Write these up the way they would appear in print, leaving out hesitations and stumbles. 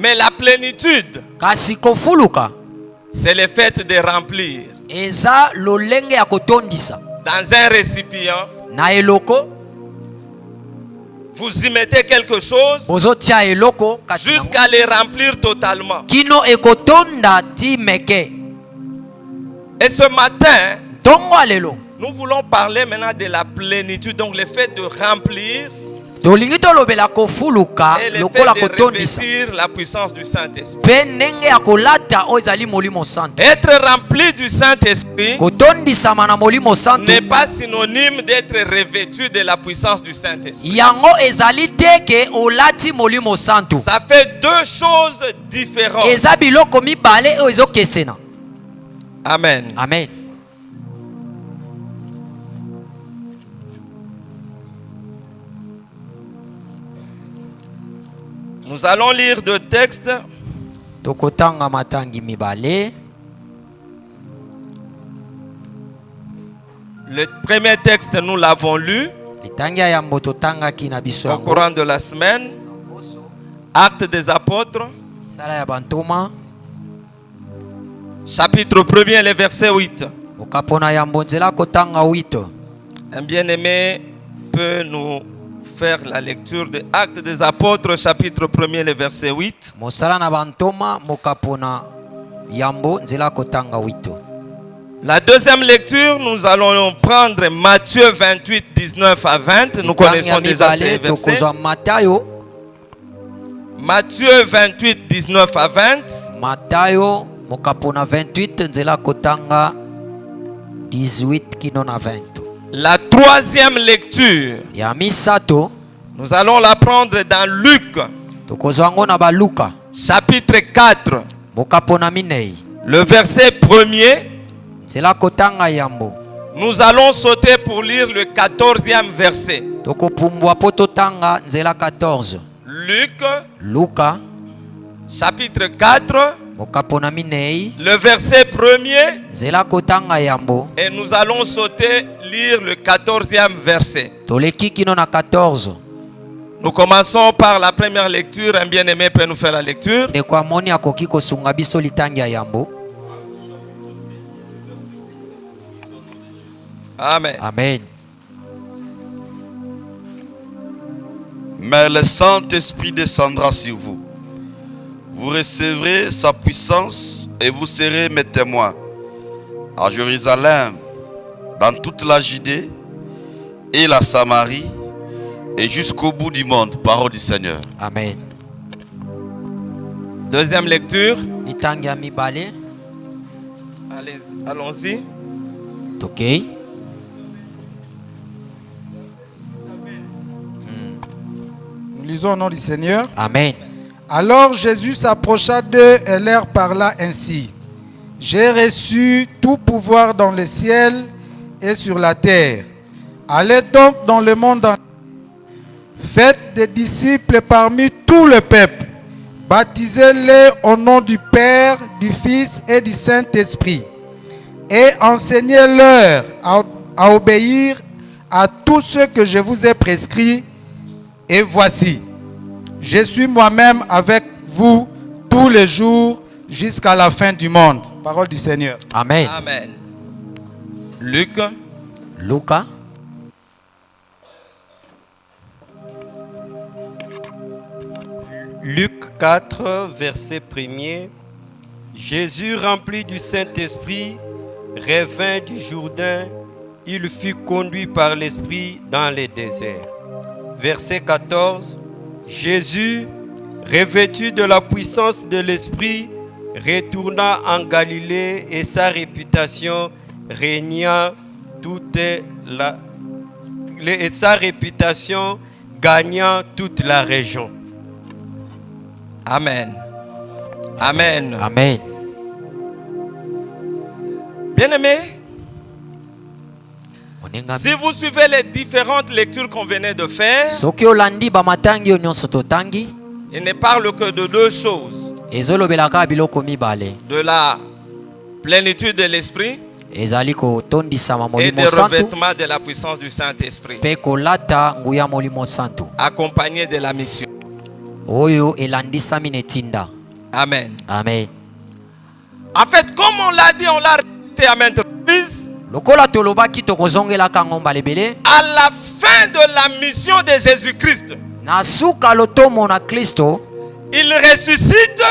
Mais la plénitude, kasi kofuluka c'est le fait de remplir. eza lolenge ya kotondisa Dans un récipient, na eloko vous y mettez quelque chose bozotia eloko kati nango, jusqu'à les remplir totalement. kino ekotonda ti meke. Et ce matin, Ntongo alelo nous voulons parler maintenant de la plénitude, donc le fait de remplir tolingi tolobela kofuluka et le fait lokola de kotondisa revêtir la puissance du Saint-Esprit. pe ndenge ya kolata oyo ezali molimo santo. Être rempli du Saint-Esprit Kotondisama na molimo santo n'est pas synonyme d'être revêtu de la puissance du Saint-Esprit. yango ezali te ke olati molimo santo. Ça fait deux choses différentes. Eza biloko mibale oyo ezokesena. Amen. Amen. Nous allons lire deux textes. Tokotanga matangi mibale. Le premier texte, nous l'avons lu Litangi ya yambo totangaki na biso au yango. courant de la semaine. Actes des apôtres, Sala ya bantoma chapitre 1er, le verset 8. okapona yambo nzela kotanga 8. Un bien-aimé peut nous faire la lecture de Actes des apôtres, chapitre 1er, le verset 8. Mosala na bantoma mokapona yambo nzela kotanga 8. La deuxième lecture, nous allons prendre Matthieu 28, 19 à 20. Nous connaissons déjà ces versets. tokozwa Matayo Matthieu 28, 19 à 20. Matayo mokapona 28 nzela kotanga 18 kino na 20. La troisième lecture, Ya misato nous allons la prendre dans Luc, tokozwa yango na baluka chapitre 4, mokapona minei le verset 1er. nzela kotanga yambo. Nous allons sauter pour lire le 14e verset. Tokopumbwa po totanga nzela 14. Luc, Luka chapitre 4, mokapona minei le verset 1er. nzela kotanga yambo. Et nous allons sauter lire le 14e verset. Toleki kino na 14. Nous commençons par la première lecture. Un bien-aimé peut nous faire la lecture. Ndeko amoni akoki kosunga biso litangi ya yambo. Amen. Amen. Mais le Saint-Esprit descendra sur vous. Vous recevrez sa puissance et vous serez mes témoins à Jérusalem, dans toute la Judée et la Samarie et jusqu'au bout du monde. Parole du Seigneur. Amen. Deuxième lecture. Litangi ya mibale. Allons-y. Tokei. Nous lisons au nom du Seigneur. Amen. Alors Jésus s'approcha d'eux et leur parla ainsi. J'ai reçu tout pouvoir dans le ciel et sur la terre. Allez donc dans le monde entier. Faites des disciples parmi tout le peuple. Baptisez-les au nom du Père, du Fils et du Saint-Esprit. Et enseignez-leur à obéir à tout ce que je vous ai prescrit. Et voici, je suis moi-même avec vous tous les jours jusqu'à la fin du monde. Parole du Seigneur. Amen. Amen. Luc, Luka Luc 4, verset 1er. Jésus, rempli du Saint-Esprit, revint du Jourdain. Il fut conduit par l'Esprit dans le désert. Verset 14. Jésus, revêtu de la puissance de l'Esprit, retourna en Galilée et sa réputation régna gagnant toute la région. Amen. Amen. Amen. Bien-aimés, Moninga si vous suivez les différentes lectures qu'on venait de faire, soki olandi ba matangi oyo nyonso totangi il ne parle que de deux choses. ezolobelaka biloko mibale. De la plénitude de l'esprit Ezali kotondisama et molimo des santo revêtements de la puissance du Saint-Esprit, pe kolata nguya molimo santo accompagné de la mission. oyo elandisami netinda. Amen. Amen. En fait, comme on l'a dit, on l'a répété à maintes reprises, Lokola tolobaki tokozongela kango mbalebele. à la fin de la mission de Jésus-Christ, Na suka lotomo na Kristo, il ressuscite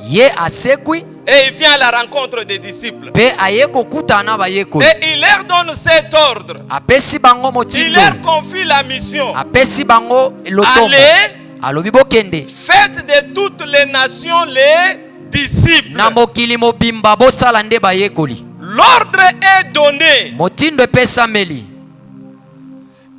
ye asekwi et il vient à la rencontre des disciples. pe aye kokutana bayekoli. Et il leur donne cet ordre. Apesi bango Il motindo. leur confie la mission. Apesi bango lotomo. Allez, Alobi bokende. faites de toutes les nations les disciples. Na mokili mobimba bosala nde bayekoli. L'ordre est donné. Motindo epesameli.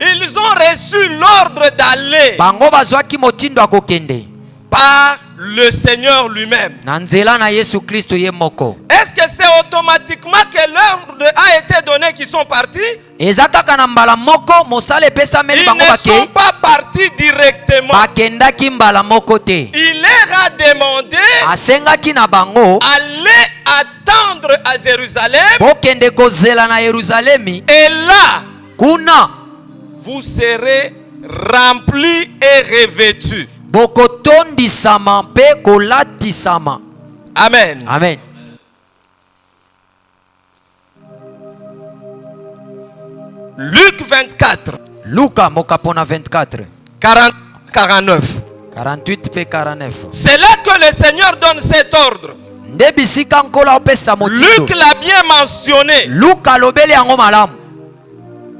Ils ont reçu l'ordre d'aller Bango bazwaki motindo akokende. par le Seigneur lui-même. Na nzela na Yesu Kristo ye moko. Est-ce que c'est automatiquement que l'ordre a été donné qu'ils sont partis? Eza kaka na mbala moko mosala epesameli Ils bango ne sont bake. pas partis directement. Bakendaki mbala moko te. Il leur a demandé Asengaki na bango allez attendre à Jérusalem bokende kozela na Yerusalemi. et là Kuna vous serez remplis et revêtus. bokotondisama mpe kolatisama. Amen. Amen. Luc 24, Luka mokapona 24 40, 49. 48 pe 49. C'est là que le Seigneur donne cet ordre. Nde bisika nkola opesa motindo. Luc l'a bien mentionné. Luka alobeli yango malamu.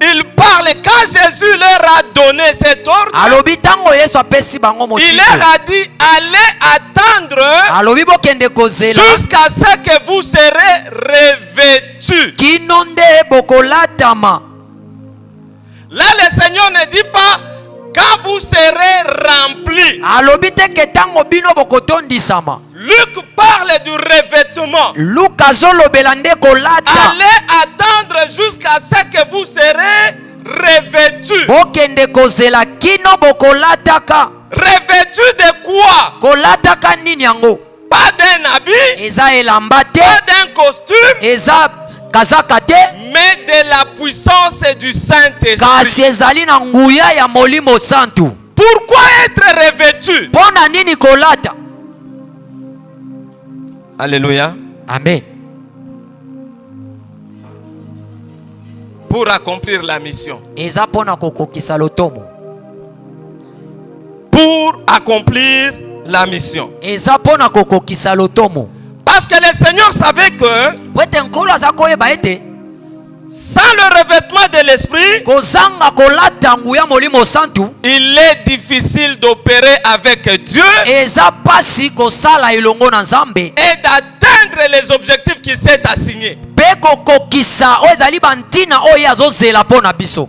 Il parle quand Jésus leur a donné cet ordre. Alobi tango Yesu apesi bango Il motindo. leur a dit allez attendre Alobi bokende kozela jusqu'à ce que vous serez revêtus. kino nde bokolatama. Là, le Seigneur ne dit pas quand vous serez remplis. Alobi te ke tango bino bokotondisama. Luc parle du revêtement. Luka azolobela nde kolata. Allez attendre jusqu'à ce que vous serez revêtus. Bokende kozela kino bokolataka. Revêtus de quoi? Kolataka nini yango? Pas d'un habit, Eza elamba te, pas d'un costume, eza kazaka te, mais de la puissance du kasi Saint-Esprit. ezali na nguya ya molimo santu. Pourquoi être revêtu? Pona nini kolata? Alléluia. Amen. Pour accomplir la mission. Eza pona kokokisa lotomo. Pour accomplir la mission. Eza pona kokokisa lotomo. Parce que le Seigneur savait que Pwete nkolo aza koyeba ete sans le revêtement de l'Esprit, kozanga kolata nguya molimo santu il est difficile d'opérer avec Dieu eza pasi kosala elongo na Nzambe et d'atteindre les objectifs qu'il s'est assignés. pe kokokisa oyo ezali bantina oyo azozela pona biso.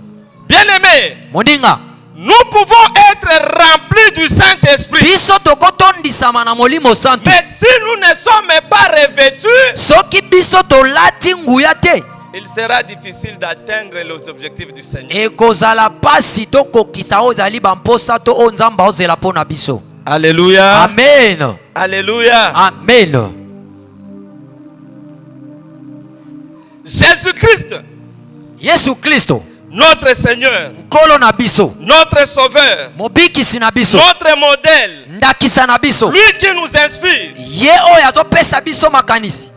Bien-aimés, Moninga, nous pouvons être remplis du Saint-Esprit. biso tokotondisama na molimo santu. Mais si nous ne sommes pas revêtus, Soki biso tolati nguya te, il sera difficile d'atteindre les objectifs du Seigneur. ekozala pasi tokokisa oyo ezali bamposa to oyo Nzambe azozela pona biso. Alléluia. Amen. Alléluia. Amen. Jésus-Christ, Yesu Kristo notre Seigneur, nkolo na biso, notre Sauveur, mobikisi na biso, notre modèle, ndakisa na biso, lui qui nous inspire, ye oyo azopesa biso makanisi.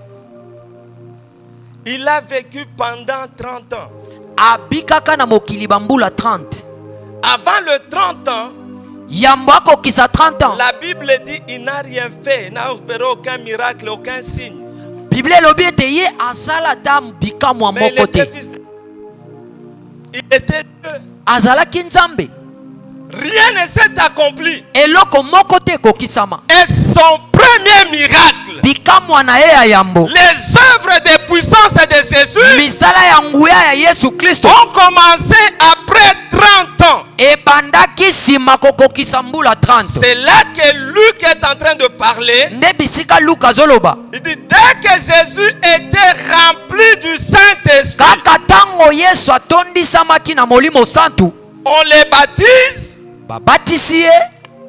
il a vécu pendant 30 ans. Abikaka na mokili bambula 30. Avant le 30 ans, Yambo akokisa 30 ans. la Bible dit il n'a rien fait, il n'a opéré aucun miracle, aucun signe. Bible elobi ete ye asala ta bikamwa Mais il moko te. était fils de... Il était Dieu. Azalaki Nzambe. Rien ne s'est accompli. Eloko moko te kokisama. Et son premier miracle, Bikamwa na ye ya yambo. les œuvres de puissance de Jésus Misala ya nguya ya Yesu Kristo ont commencé après 30 ans. ebandaki sima kokokisa mbula 30. C'est là que Luc est en train de parler. Nde bisika Luka azoloba. Il dit dès que Jésus était rempli du Saint-Esprit, Kaka tango Yesu atondisamaki na molimo santu, on les baptise, babatisi ye,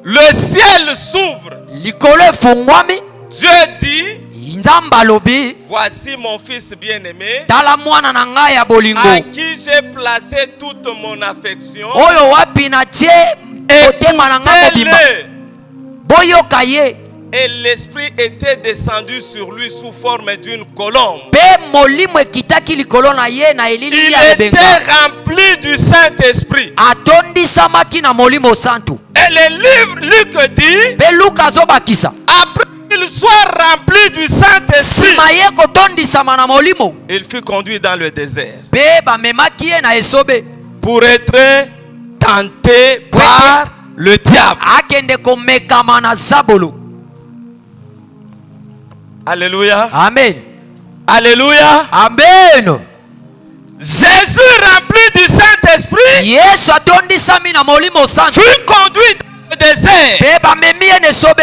le ciel s'ouvre. likolo efungwami, Dieu dit, Nzambe alobi, voici mon fils bien-aimé, tala mwana na ngai ya bolingo, à qui j'ai placé toute mon affection. oyo wapi na tie motema na ngai mobimba. Écoutez-le. boyoka ye. Et l'esprit était descendu sur lui sous forme d'une colombe. Pe molimo ekitaki likolo na ye na elili Il ya était ebenga. rempli du Saint-Esprit. Atondisamaki na molimo santu. Et le livre Luc dit, Pe Luka azobakisa. après qu'il soit rempli du Saint-Esprit, Sima ye kotondisama na molimo. il fut conduit dans le désert Pe bamemaki ye na esobe. pour être tenté par le diable. Akende komekama na zabolo. Alléluia. Amen. Alléluia. Amen. Jésus rempli du Saint-Esprit Yesu atondisami na molimo santu. fut conduit dans le désert Pe bamemi ye na esobe.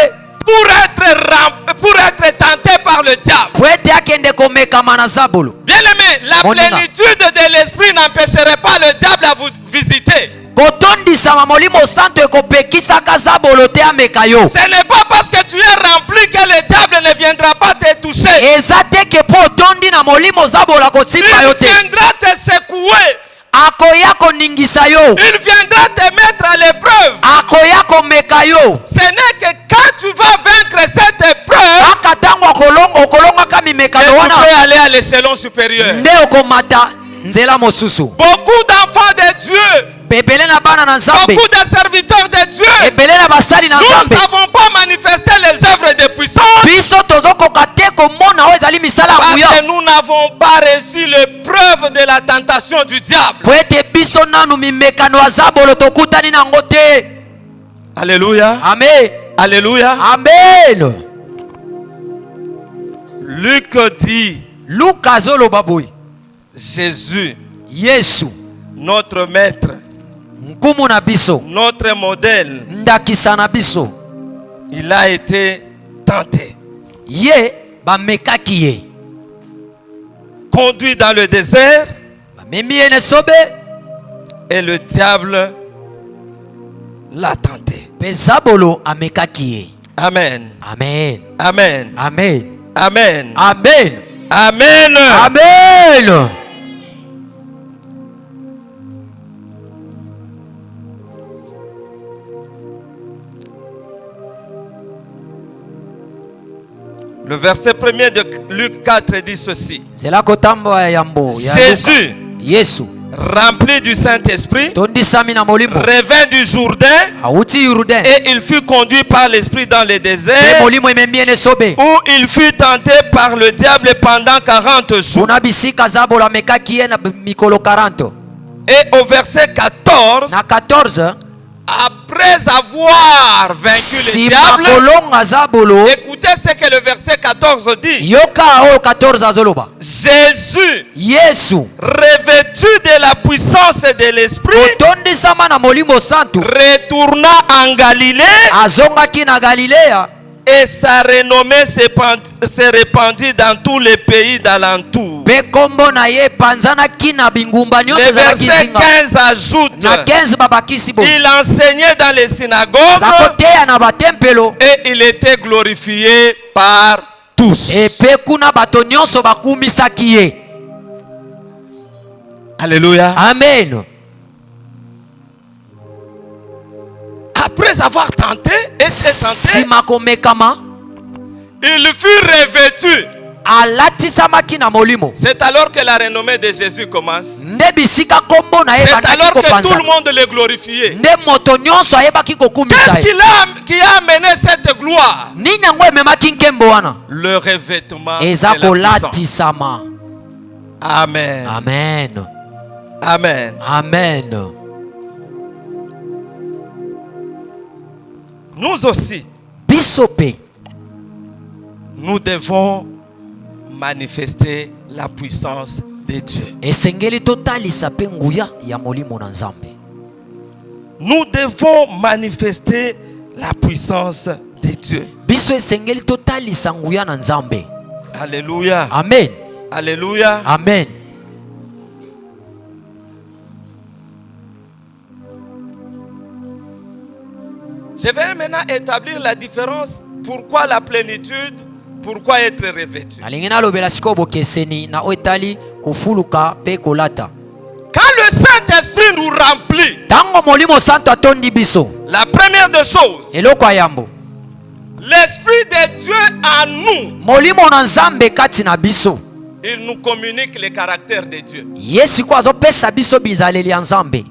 pour être tenté par le diable. Po ete akende komekama na zabolo. Bien aimé, la Moninga. plénitude de l'esprit n'empêcherait pas le diable à vous visiter. Kotondisama molimo santu ekopekisaka zabolo te ameka yo. Ce n'est pas parce que tu es rempli que le diable ne viendra pas te toucher. Eza te ke po otondi na molimo zabolo akosimba yo Il te. viendra te secouer. Akoya koningisa yo. Il viendra te mettre à l'épreuve. Akoya komeka yo. Ce n'est que quand tu vas vaincre cette épreuve Kaka tango okolongaka que mimekano tu wana peux aller à l'échelon supérieur. nde okomata nzela mosusu. Beaucoup d'enfants de Dieu, Ebele na bana na Nzambe. beaucoup de serviteurs de Dieu, Ebele na basali na nous Nzambe. n'avons pas manifesté les œuvres de puissance Biso tozokoka te komona oyo ezali misala ya parce que nguya. nous n'avons pas reçu l'épreuve de la tentation du diable. Po ete biso nanu mimekano ya zabolo tokutani nango te. Alléluia. Amen. Alléluia. Amen. Luc dit, Luka azoloba boye. Jésus, Yesu notre maître, nkumu na biso, notre modèle, ndakisa na biso, il a été tenté, ye bamekaki ye, conduit dans le désert, bamemi ye na esobe, et le diable l'a tenté. mpe zabolo amekaki ye. Amen. Amen. Amen. Amen. Amen. Amen. Amen. Amen. Le verset 1er de Luc 4 dit ceci. Zela kotambo ya yambo ya Jésus, Luka. Yesu rempli du Saint-Esprit, tondisami na molimo revint du Jourdain awuti Jourdain et il fut conduit par l'Esprit dans le mpe désert molimo ememi ye na esobe où il fut tenté par le diable pendant 40 jours. kuna bisika zabolo amekaki ye na mikolo 40. Et au verset 14, Na 14 après avoir vaincu le sima diable, kolonga zabolo, écoutez ce que le verset 14 dit. yoka oyo 14 azoloba. Jésus, Yesu revêtu de la puissance de l'Esprit, kotondisama na molimo santu retourna en Galilée azongaki na Galilea et sa renommée se répandit dans tous les pays d'alentour. mpe kombo na ye epanzanaki na bingumba nyonso Le ezalaki verset zinga. 15 ajoute, Na 15 babakisi boye il enseignait dans les synagogues zakoteya na batempelo et il était glorifié par tous. epe kuna bato nyonso bakumisaki ye. Alléluia. Amen. Après avoir tenté, été tenté, Sima komekama il fut revêtu. alatisamaki na molimo. C'est alors que la renommée de Jésus commence. Nde bisika kombo na ye C'est bandaki alors que tout kopanza. le monde le glorifiait. Nde moto nyonso ayebaki kokumisa Qu'est-ce ye. qui a amené cette gloire? Nini yango ememaki nkembo wana? Le revêtement Eza de la puissance. kolatisama. Amen. Amen. Amen. Amen. Nous aussi, Biso pe nous devons manifester la puissance de Dieu. esengeli totalisa pe nguya ya molimo na Nzambe. Nous devons manifester la puissance de Dieu. Biso esengeli totalisa nguya na Nzambe. Alléluia. Amen. Alléluia. Amen. Je vais maintenant établir la différence. Pourquoi la plénitude? Pourquoi être revêtu? Nalingi nalobela sikoyo bokeseni na oyo etali kofuluka pe kolata. Quand le Saint-Esprit nous remplit, Tango molimo santo atondi biso. la première des choses, Eloko ya yambo. L'Esprit de Dieu en nous, molimo na nzambe kati na biso il nous communique le caractère de Dieu. yesu ko azopesa biso bizaleli ya nzambe.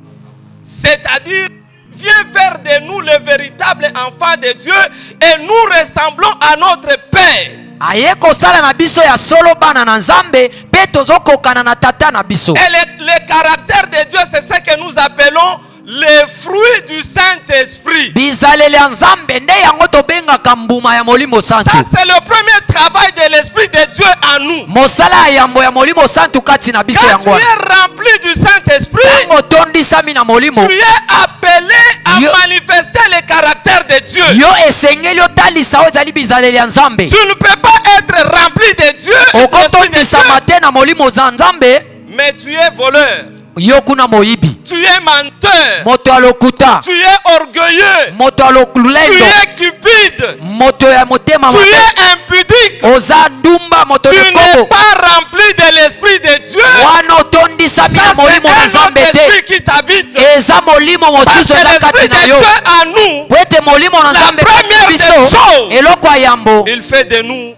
C'est-à-dire, viens faire de nous le véritable enfant de Dieu et nous ressemblons à notre Père. aye kosala na biso ya solo bana na nzambe pe tozokokana na tata na biso. Et le caractère de Dieu, c'est ce que nous appelons les fruits du Saint-Esprit. bizaleli ya nzambe nde yango tobengaka mbuma ya molimo santu. Ça, c'est le premier travail de l'Esprit de Dieu en nous. mosala ya yambo ya molimo santu kati na biso Quand yango tu es rempli du Saint-Esprit, ntango tondisami na molimo tu es appelé à Yo- manifester le caractère de Dieu. yo esengeli otalisa oyo ezali bizaleli ya nzambe. Tu ne peux pas être rempli de Dieu, l'Esprit de okotondisama Dieu, te na molimo za nzambe mais tu es voleur, yo kuna moyibi, tu es menteur, moto ya lokuta, tu es orgueilleux, moto ya tu lolendo, es cupide, moto ya motema tu mabe, es impudique. oza ndumba, moto Tu ya n'es kobo. pas rempli de l'Esprit de Dieu. wana otondisami Ça, na c'est molimo na un nzambe autre te, esprit qui t'habite. eza molimo Parce mosusu que eza l'Esprit kati de na Dieu yo. en nous, po ete molimo na La nzambe kati première na des biso choses, eloko ya yambo il fait de nous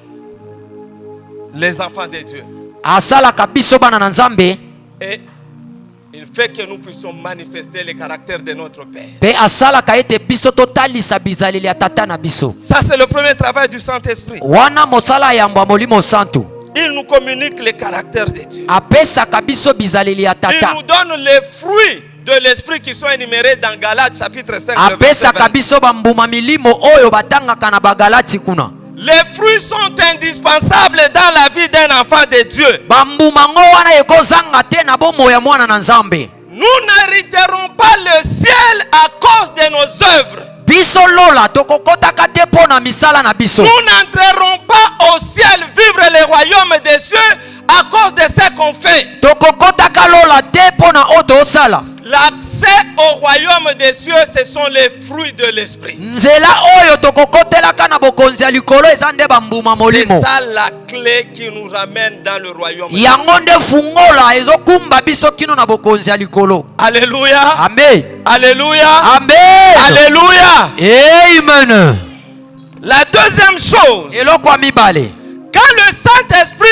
les enfants de Dieu. asalaka biso bana na nzambe Et il fait que nous puissions manifester le caractère de notre Père. pe asalaka ete biso totalisa bizaleli ya tata na biso. Ça, c'est le premier travail du Saint-Esprit. wana mosala ya yambo ya molimo santu Il nous communique le caractère de Dieu. apesaka biso bizaleli ya Il tata, nous donne les fruits de l'Esprit qui sont énumérés dans Galates chapitre 5. le verset apesaka 20. biso bambuma milimo oyo batangaka na bagalati kuna. Les fruits sont indispensables dans la vie d'un enfant de Dieu. bambuma ngo wana ekozanga te na bomoi ya mwana na nzambe. Nous n'hériterons pas le ciel à cause de nos œuvres. biso lola tokokotaka te mpo na misala na biso. Nous n'entrerons pas au ciel vivre le royaume des cieux à cause de ce qu'on fait. tokokotaka lola te mpo na oyo tosala. L'accès au royaume des cieux, ce sont les fruits de l'esprit. nzela oyo tokokotelaka na bokonzi ya likolo eza nde bambuma C'est molimo. ça la clé qui nous ramène dans le royaume. yango nde fungola ezokumba biso kino na bokonzi ya likolo. Alléluia. amen Alléluia. amen Alléluia. amen. La deuxième chose, eloko ya mibale, quand le Saint-Esprit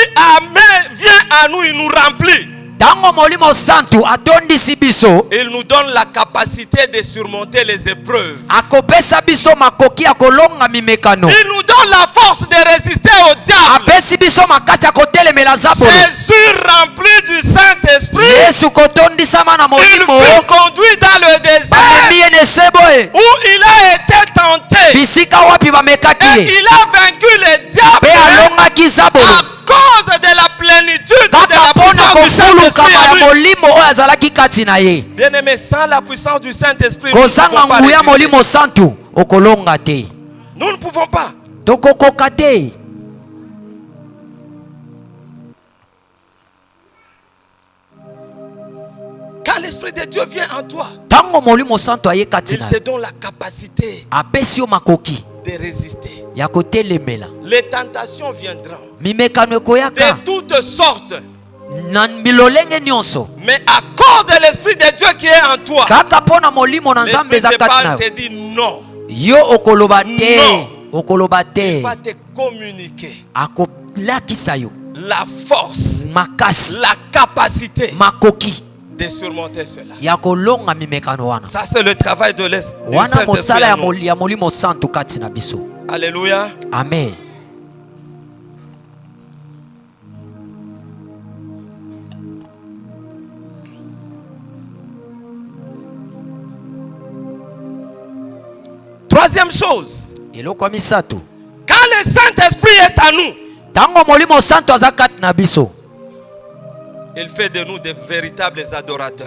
vient à nous, il nous remplit. ntango molimo santu atondisi biso Il nous donne la capacité de surmonter les épreuves. akopesa biso makoki ya kolonga mimekano, Il nous donne la force de résister au diable. apesi biso makasi ya kotelemela zabolo. Jésus rempli du Saint-Esprit, yesu kotondisama na il molimo fut conduit dans le désert bamemi ye na eseboe où il a été tenté. bisika wapi bamekaki Et ye il a vaincu le mpe diable alongaki zabolo à cause de la plénitude de kaka la mpo na puissance du Saint-Esprit kofulukama en ya lui. molimo oyo azalaki kati na ye. Bien-aimé, sans la puissance du Saint-Esprit, nous ne kozanga pouvons pas nguya résister. molimo santu okolonga te, Nous ne pouvons pas. tokokoka te. Quand l'Esprit de Dieu vient en toi, ntango molimo santu aye kati il na te yo donne la capacité apesi yo makoki de résister. ya kotelemela. Les tentations viendront mimekano ekoyaka de toutes sortes. na milolenge nyonso, Mais à cause de l'Esprit de Dieu qui est en toi, kaka mpo na molimo na nzambe l'Esprit eza de kati na Dieu yo te dit non. yo okoloba te, Non. okoloba Il te, va te communiquer akolakisa yo la force, makasi, la capacité makoki de surmonter cela. ya kolonga mimekano wana. Ça, c'est le travail de du wana Saint-Esprit mosala en ya nous. ya molimo santu kati na biso. Alléluia. amen. Troisième chose, eloko ya misato, quand le Saint-Esprit est à nous, ntango molimo santu aza kati na biso il fait de nous de véritables adorateurs.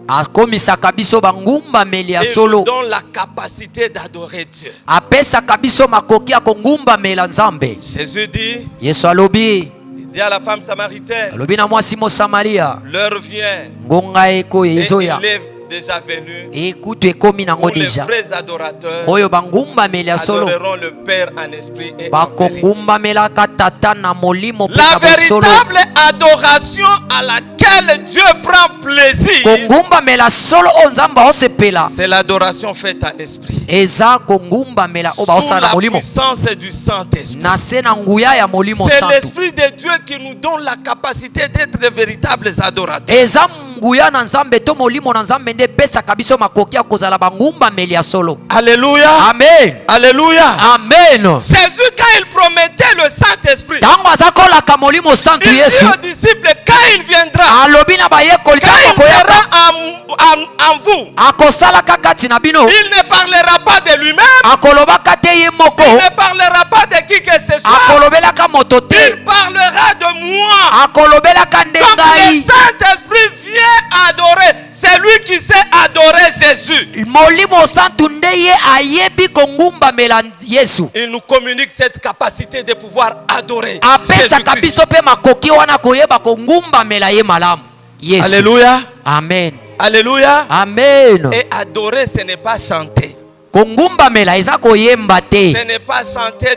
akomisaka biso bangumbameli ya Il nous solo, donne la capacité d'adorer Dieu. apesaka biso makoki ya kongumbamela nzambe. Jésus dit, yesu alobi il dit à la femme samaritaine, alobi na mwasi mosamaria, l'heure vient ngonga ekoya et ezoya, il est déjà venu ekutu ekomi nango où les deja, vrais adorateurs oyo bangumbameli ya solo adoreront le Père en esprit et en vérité. bakongumbamelaka tata na molimo mpe La na bosolo. véritable adoration à laquelle laquelle Dieu prend plaisir, kongumbamela solo oyo nzambe aosepela c'est l'adoration faite en esprit. eza kongumbamela oyo Sous baosala na la molimo puissance du Saint-Esprit. na se na nguya ya molimo C'est santu. l'Esprit de Dieu qui nous donne la capacité d'être de véritables adorateurs. eza nguya na nzambe to molimo na nzambe nde epesaka biso makoki ya kozala bangumbameli ya solo. Alléluia. Amen. Alléluia. Amen. Jésus, quand il promettait le Saint-Esprit, ntango aza kolaka molimo santu il dit yesu aux disciples, quand il viendra, alobi na bayekoli quand ntango il akoyaka sera en vous, akosalaka kati na bino il ne parlera pas de lui-même, akolobaka te ye moko il ne parlera pas de qui que ce soit, akolobelaka moto te il parlera de moi. akolobelaka nde Donc le ngai. Saint-Esprit vient adorer, c'est lui qui sait adorer Jésus. molimo santu nde ye ayebi kongumbamela yesu Il nous communique cette capacité de pouvoir adorer apesaka Jésus-Christ. biso mpe makoki wana koyeba kongumbamela ye malamu yesu. Alléluia. Amen. Alléluia. Amen. Et adorer, ce n'est pas chanter. kongumbamela eza koyemba te. Ce n'est pas chanter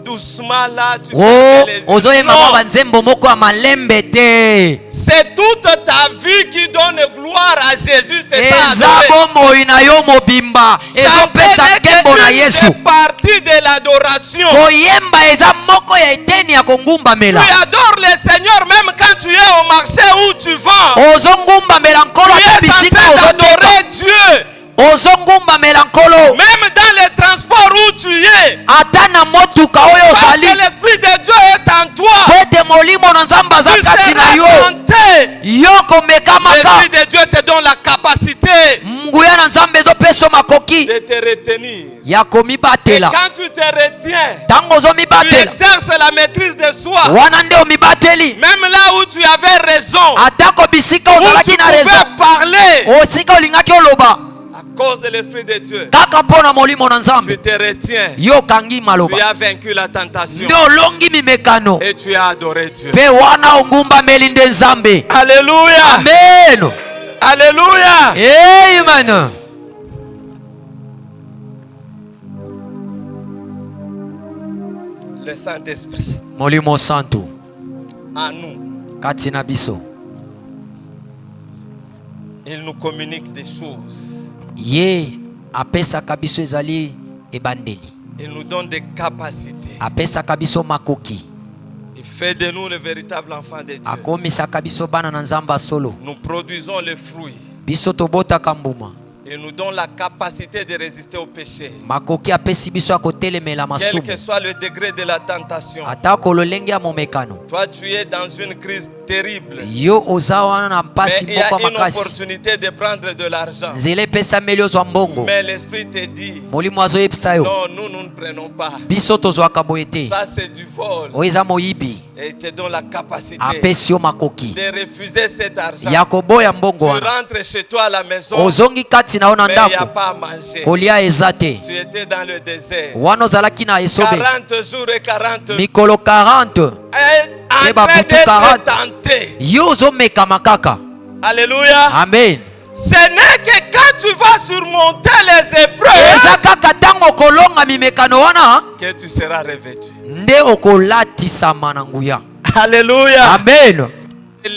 doucement là, tu o fais les yeux. ozoyemba mwa Non. banzembo moko ya malembe te. C'est toute ta vie qui donne gloire à Jésus. C'est ça eza adorer. bomoi na yo mobimba ezopesa nkembo na yesu. C'est partie de l'adoration. koyemba eza moko ya eteni ya Tu kongumbamela. adores le Seigneur même quand tu es au marché où tu vends. ozongumbamela nkolo Tu ata es en bisika train ozoteka. d'adorer Dieu. ozongumbamela nkolo Même dans les transports où tu es. ata na motuka oyo Parce ozali que l'Esprit de Dieu est en toi. po ete molimo na nzambe aza Tu kati na seras yo tenté. yo komekamaka. L'Esprit de Dieu te donne la capacité nguya na nzambe ezopesa makoki de te retenir. ya Et komibatela. quand tu te retiens, ntango tu ozomibatela exerces la maîtrise de soi. wana nde omibateli. Même là où tu avais raison, atako bisika où ozalaki tu na rezo pouvais parler osika olingaki oloba à cause de l'Esprit de Dieu, kaka mpo na molimo na tu nzambe te retiens. yo okangi Tu maloba as vaincu la tentation nde olongi mimekano et tu as adoré Dieu. mpe wana ongumbameli nde nzambe. Alléluia. Amen. Alléluia. Amen. Le Saint-Esprit molimo santu en nous, kati na biso il nous communique des choses. ye apesaka biso ezali ebandeli, Il nous donne des capacités. apesaka biso makoki, Il fait de nous le véritable enfant de Dieu. akomisaka biso bana na nzambe solo. Nous produisons les fruits. biso tobotaka mbuma. Il nous donne la capacité de résister au péché. makoki apesi biso ya kotelemela Quel masumu que soit le degré de la tentation. atako lolenge ya momekano. Toi, tu es dans une crise terrible. yo oza wana na Mais mpasi il y a moko ya une makasi, opportunité de prendre de l'argent. nzela epesameli ozwa mbongo. Mais l'Esprit te dit, molimo azoyebisa yo non, nous ne prenons pas. biso tozwaka boye te. Ça, c'est du vol. oyo eza moyibi. Et il te donne la capacité apesi yo makoki de refuser cet argent. ya koboya Tu mbongo wana. rentres chez toi à la maison, ozongi kati na yo na mais il n'y a ndako pas à manger. kolia eza te. Tu étais dans le désert. wana ozalaki na esobe 40 jours et 40 nuits. mikolo 40 En Eba train butu d'être 40. tenté. yo ozomekama kaka. Alléluia. Amen. Ce n'est que quand tu vas surmonter les eza épreuves kaka ntango okolonga mimekano wana que tu seras revêtu. nde okolatisama na nguya. Alléluia. Amen.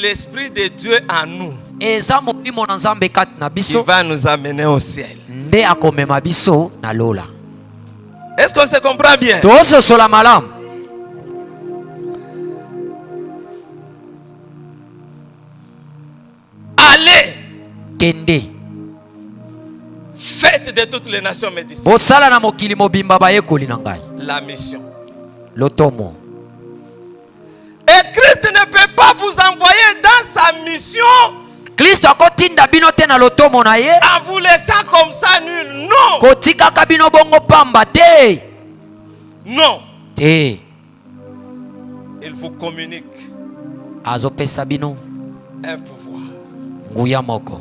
L'Esprit de Dieu en nous, eza molimo na nzambe kati na qui biso va nous amener au ciel. nde akomema biso na lola. Est-ce qu'on se comprend bien? tozosola malamu. Allez, kende faites de toutes les nations mes disciples. bosala na mokili mobimba bayekoli na ngai. La mission. lotomo. Et Christ ne peut pas vous envoyer dans sa mission kristo akotinda bino te na lotomo na ye en vous laissant comme ça nul. Non. kotikaka bino bongo pamba te. Non. te Il vous communique azopesa bino un pouvoir. nguya moko.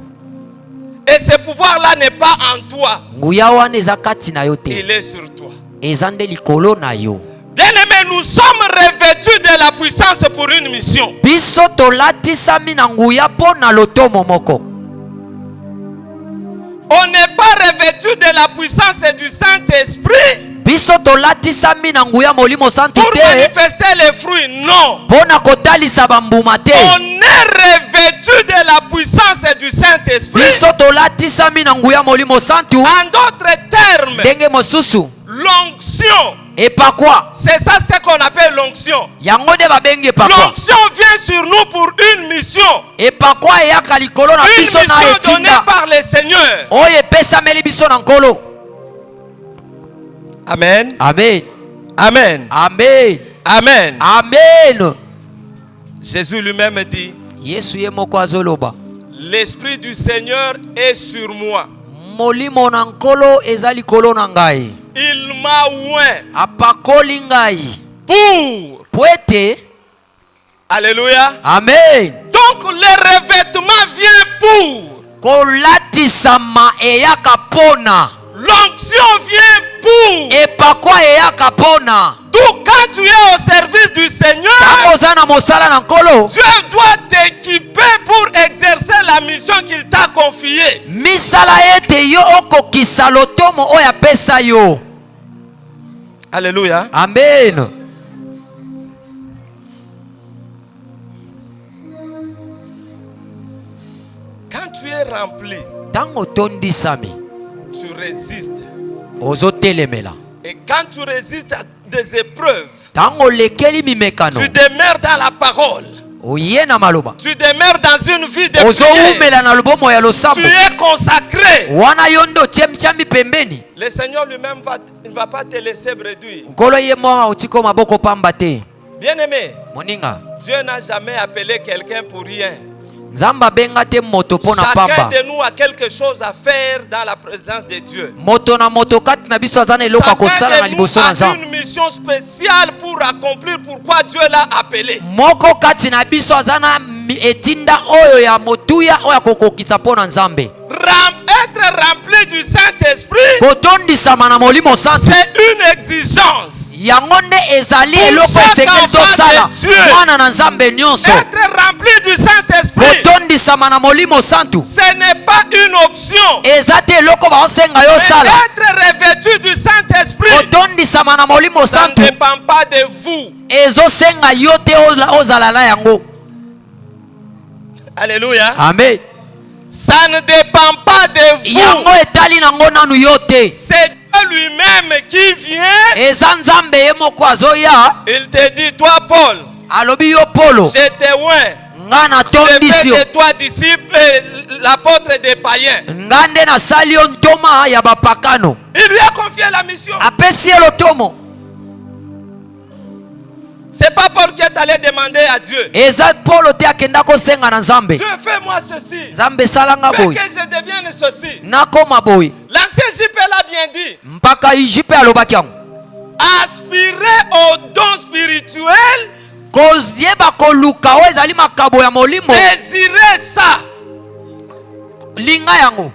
Et ce pouvoir-là n'est pas en toi. nguya wana eza kati na yo te, Il est sur toi. eza nde likolo na yo. Bien-aimés, nous sommes revêtus de la puissance pour une mission. biso tolatisami na nguya mpo na lotomo moko. On n'est pas revêtu de la puissance du Saint-Esprit biso tolatisami na nguya molimo santu pour te manifester les fruits. Non. mpo na kotalisa bambuma te. On est revêtu revêtus de la puissance du Saint-Esprit. biso tolatisami na nguya molimo santu. En d'autres termes, Ndenge mosusu l'onction, epakwa c'est ça ce qu'on appelle l'onction. yango nde babenge epakwa. L'onction vient sur nous pour une mission. Epakwa eyaka likolo na Une biso mission na donnée etinda par le Seigneur. oyo epesameli biso na nkolo. Amen. Amen. Amen. Amen. Amen. Amen. Jésus lui-même dit, Yesu ye moko azoloba l'Esprit du Seigneur est sur moi. molimo na nkolo eza likolo na ngai. Il m'a oint Apakoli ngai pour. ete. Alléluia. Amen. Donc le revêtement vient pour. Kolatisama eyaka pona. L'onction vient pour. Epakwa eyaka pona. Donc quand tu es au service du Seigneur, Tango oza na mosala na nkolo, Dieu doit t'équiper pour exercer la mission qu'il t'a confiée. misala ete yo okokisa lotomo oyo apesa yo. Alléluia. Amen. Quand tu es rempli, Tango otondisami tu résistes. ozotelemela. Et quand tu résistes à des épreuves, Tango lekeli mimekano tu demeures dans la parole. oye na maloba Tu demeures dans une vie de prière. ozoumela na lubomo ya Tu losambo es consacré. wana yo ndo chambi pembeni. Le Seigneur lui-même ne va pas te laisser bredouille. Nkolo ye mwa otiko maboko pamba te. Bien-aimé, Moninga Dieu n'a jamais appelé quelqu'un pour rien. nzamba benga te moto pona Chacun pamba. de nous a quelque chose à faire dans la présence de Dieu. Moto na moto kati na biso azana eloko Chacun akosala na de nous liboso na a nzambe. une mission spéciale pour accomplir pourquoi Dieu l'a appelé. Moko kati na biso azana etinda oyo ya motuya oyo akokokisa pona nzambe. Être rempli du Saint-Esprit, Kotondisama na molimo santu c'est une exigence. yango nde ezali Pour eloko chaque esengeli enfant tosala de Dieu. mwana na nzambe nyonso. Être rempli du Saint-Esprit, Kotondisama na molimo santu ce n'est pas une option. eza te eloko baosenga yo Mais sala. être revêtu du Saint-Esprit, Kotondisama na molimo ça ne santu dépend pas de vous. ezosenga yo te ozala na yango. Alléluia. Amen. Ça ne dépend pas de Yango vous. etali nango nanu yo te. C'est Dieu lui-même qui vient. Eza nzambe ye moko azoya Il te dit, toi Paul, alobi yo Polo je te oins. nga na Je tondisi yo fais de toi disciple, l'apôtre des païens. nga nde nasali yo ntoma ya bapakano. Il lui a confié la mission. Apesi ye lotomo. C'est pas Paul qui est allé demander à Dieu. Eza Polo te akenda kosenga na nzambe. Dieu, fais-moi ceci. Nzambe salanga Fais boy que je devienne ceci. nakoma boy L'ancien JP l'a bien dit. mpaka ijipe alobaki yango. Aspirer au don spirituel, Kozieba koluka oyo ezali makabo ya molimo désirer ça, linga yango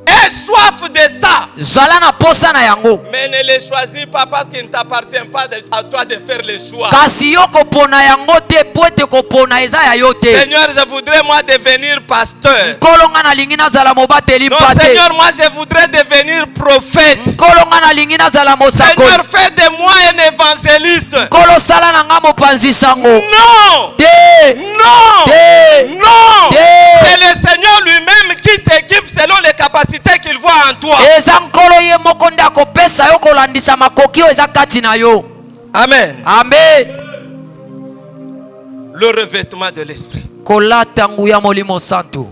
aie soif de ça. zala na posa na yango. Mais ne les choisis pas parce qu'il ne t'appartient pas à toi de faire le choix. Kasi yo kopona yango te po ete kopona eza ya yo te. Seigneur, je voudrais moi devenir pasteur. Nkolo nga nalingi nazala mobateli Non, mpa te. Seigneur, moi je voudrais devenir prophète. Nkolo nga nalingi nazala mosakoli. Seigneur, fais de moi un évangéliste. Nkolo sala na nga mopanzi sango. Non, Te. non, Te. non. Te. C'est le Seigneur lui-même qui t'équipe selon les capacités qu'il voit en toi. Eza nkolo ye moko nde akopesa yo kolandisa makoki oyo eza kati na yo. Amen. Amen. Le revêtement de l'esprit. Kolata nguya molimo santu.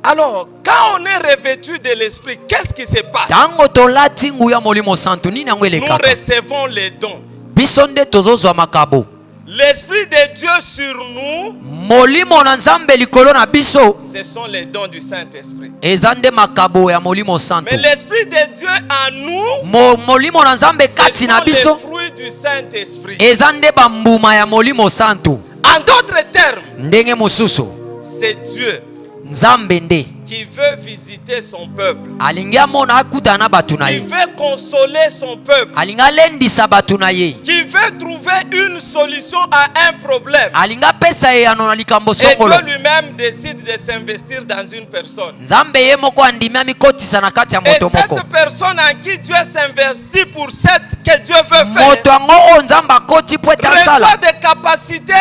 Alors, quand on est revêtu de l'esprit, qu'est-ce qui se passe? Tango tolati nguya molimo santu nini yango Nous elekaka. recevons les dons. Biso nde tozozwa makabo. L'esprit de Dieu sur nous, Molimo na nzambe likolo na biso ce sont les dons du Saint-Esprit. eza nde makabo ya molimo santu. Mais l'esprit de Dieu en nous, Molimo na nzambe ce kati na sont les biso fruits du Saint-Esprit. eza nde bambuma ya molimo santu. En d'autres termes, Ndenge mosusu c'est Dieu nzambe nde qui veut visiter son peuple. alingi amona akutana na bato na Qui ye, veut consoler son peuple. alingi alendisa bato na ye, Qui veut trouver une solution à un problème. alingi apesa eyano na likambo Et Dieu songolo. lui-même décide de s'investir dans une personne. Nzambe ye moko andimi amikotisa na kati ya Et moto moko. cette personne en qui Dieu s'investit pour cette que Dieu veut faire Moto yango oyo nzambe akoti po ete asala reçoit des capacités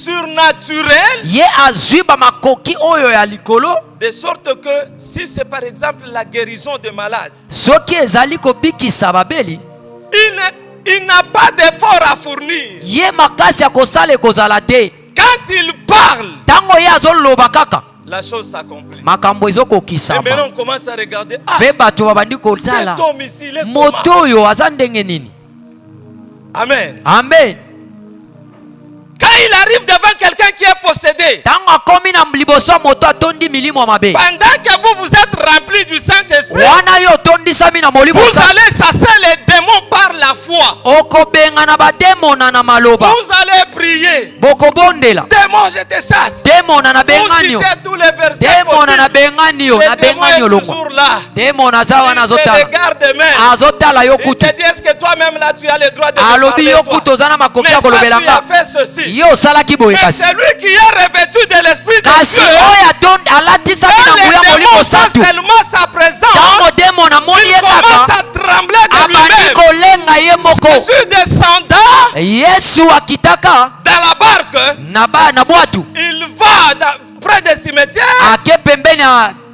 surnaturelles, ye azwi bamakoki oyo ya likolo, de sorte que si c'est par exemple la guérison de malades, soki ezali kobikisa babeli, il n'a pas d'effort à fournir. ye makasi ya kosala ekozala te. Quand il parle, Tango ye azoloba kaka, la chose s'accomplit. makambo Et ezokokisama. maintenant on commence à regarder, ah, Ve bato babandi cet kotala homme ici, il est moto comment? oyo aza ndenge nini. Amen. Amen. Quand il arrive devant quelqu'un qui est possédé, Tango akomi na liboso ya moto atondi milimo mabe, pendant que vous êtes rempli du Saint-Esprit, wana yo otondisami na molimo vous sa, allez chasser les démons par la foi. okobenga na bademona na maloba, Vous allez prier. bokobondela Démon, je te chasse. demona na Vous bengani yo, citez tous les versets demona na possibles. bengani yo, na Le démon bengani yo est longwa, toujours là. demona aza wana Il te azotala, regarde même. azotala yo Il kutu, te dit, est-ce que toi-même là tu as le droit de me alobi parler yo toi? kutu oza na makoki ya N'est-ce pas, kolobela tu as nga, fait ceci. yo osalaki boye Mais kasi. celui qui est revêtu de l'Esprit de Kasi Dieu, oyo alatisami na quand nguya les molimo démons sentent santu, seulement sa tango présence, demona amoni il ye commence kaka, à trembler de abandi lui-même. kolenga ye moko. Jésus descendant Yesu akitaka dans la barque, na bwatu, il va près des cimetières, ake pembeni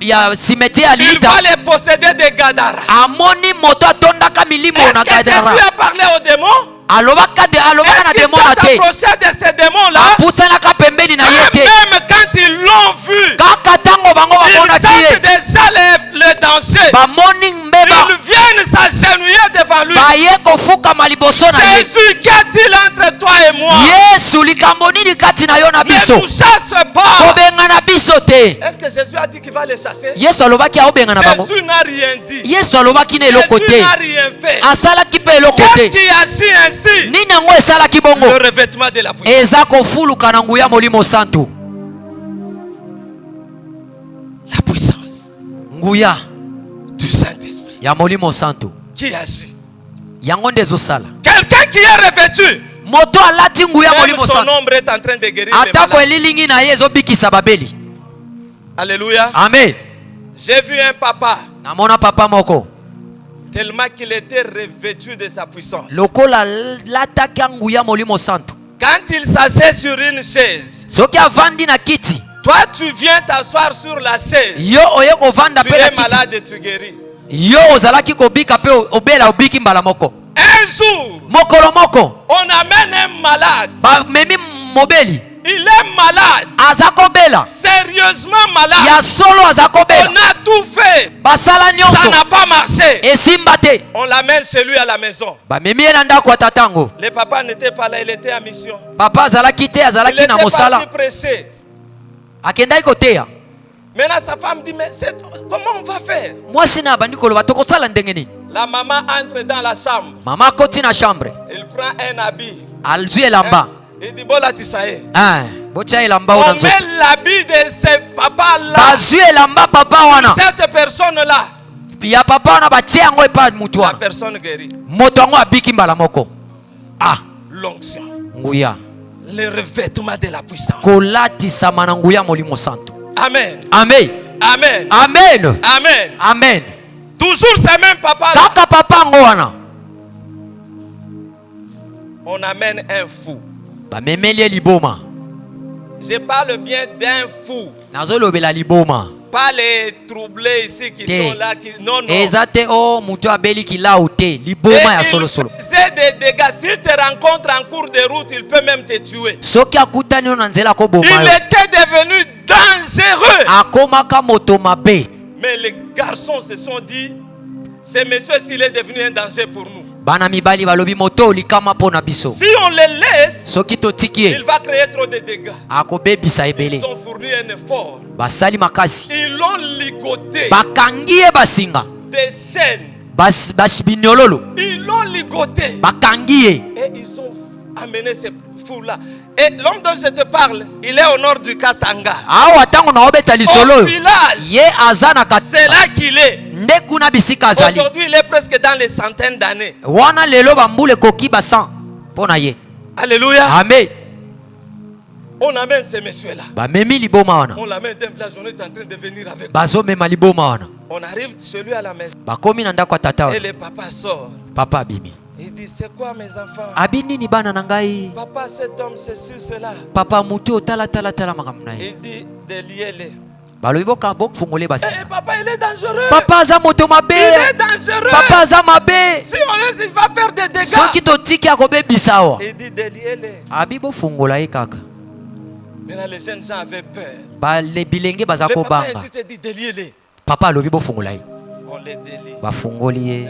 ya simetiere ya il lita, va les posséder des Gadara. amoni moto atondaka milimo Est-ce na que Jésus Gadara, a parlé aux démons? alobaka na Est-ce qu'il demona s'est te, approché de ces démons-là? apusanaka pembeni na ye te. Même quand ils l'ont vu, Kaka tango bango ils bamonaki sentent ye, déjà le danger. bamoni mbeba, Ils viennent s'agenouiller devant lui. baye kofukama liboso na ye. Jésus, qu'y a-t-il entre toi et moi? Yesu, likambo nini kati na yo na Ne biso? nous chasse pas. Kobenga na biso te. Est-ce que Jésus a dit qu'il va les chasser? Yesu alobaki aobenga na bango. Jésus n'a rien dit. Yesu alobaki na eloko Jésus te, n'a rien fait. asalaki mpe eloko Qu'est-ce te. qui agit ainsi? Nini yango esalaki bongo? Le revêtement de la puissance. Eza kofuluka na nguya molimo santu. La puissance Nguya du Saint-Esprit ya molimo santu qui agit. yango nde ezosala. Quelqu'un qui est revêtu, Moto alati nguya même molimo son santu, ombre est en train de guérir les atako malades. elilingi na ye ezobikisa babeli. Alléluia. Amen. J'ai vu un papa, Namona papa moko tellement qu'il était revêtu de sa puissance. lokola lataki nguya molimo santu, Quand il s'assied sur une chaise, soki avandi na kiti, toi tu viens t'asseoir sur la chaise. yo oye kovanda Tu mpe na es kiti, malade et tu guéris. yo ozalaki kobika mpe obela obiki mbala moko. Un jour, Mokolo moko on amène un malade. bamemi mobeli Il est malade, aza kobela, sérieusement ya malade. solo aza kobela, On a tout fait. basala Ça nyonso n'a pas marché. esimba te. On l'amène chez lui à la maison. Bamemi ye na ndako ya tatango. Le papa n'était pas là, il était en mission. Papa azalaki te, Il azalaki était na parti mosala, prêcher. akendaki koteya. Maintenant sa femme dit, mais comment on va faire? Mwasi na abandi koloba tokosala ndenge nini. La maman entre dans la chambre. Mama akoti na chambre, Il prend un habit. azwi elamba. Il dit, bon là tu sais. Botia elamba On wana nzoto, met l'habit de ce papa-là, bazwi elamba papa wana cette personne-là. ya papa wana batie yango epa mutu La wana, personne guérit. moto yango abiki mbala moko. L'onction. Nguya Le revêtement de la puissance. kolatisama na nguya molimo santu. Amen. Amen. Amen. Amen. Amen. Amen. Toujours ce même papa-là. Kaka papa yango wana On amène un fou. bamemeli ye liboma. Je parle bien d'un fou. Nazolobela liboma Pas les troublés ici qui te, sont là. Non, non. eza te o mutu abeli kilau te, liboma ya solo solo. C'est des dégâts. S'il te rencontre en cours de route, il peut même te tuer. Soki akutani yo na nzela akoboma Il yo, était devenu dangereux. akomaka moto mabe. Mais les garçons se sont dit, ce monsieur s'il est devenu un danger pour nous. Bana mibali balobi moto likama mpo na biso, Si on le laisse, soki totiki il ye va créer trop de dégâts. akobebisa ebele. Ils ont fourni un effort. Basali makasi, Ils l'ont ligoté bakangi ye basinga, des chaînes. binyololo Ils l'ont ligoté. bakangi ye. Et ils ont amené ces fous-là. Et l'homme dont je te parle, il est au nord du Katanga. Awa tango na obeta lisolo Au oyo, village, ye aza na c'est là qu'il est. nde kuna bisika azali. Aujourd'hui, il est presque dans les centaines d'années. Wana lelo bambule koki basan mpo na ye. Alléluia. Amen. On amène ces messieurs-là. Bamemi liboma wana, On l'amène d'un place, on est en train de venir avec. bazomema liboma wana, On arrive chez lui à la maison. bakomi na ndako ya tata Et wana, le papa sort. papa abimi. Il dit, c'est quoi mes enfants? Abi nini bana na ngai? Papa, cet homme, c'est sur cela. Papa mutu otala tala tala makambo na ye. Il dit, déliez-les. Balobi boka bok fungole basi. Eh, papa, il est dangereux. Papa aza moto mabe. Il est dangereux. Papa aza mabe. Si on laisse, il va faire des dégâts. Soki totiki akobebisa awa. Il dit, déliez-les. Abi bofungola ye kaka. Maintenant, les jeunes gens avaient peur. Ba le bilenge baza Le ko papa banga. ainsi te dit, déliez-les. Papa alobi bofungola ye. On les délie. Bafungoli ye.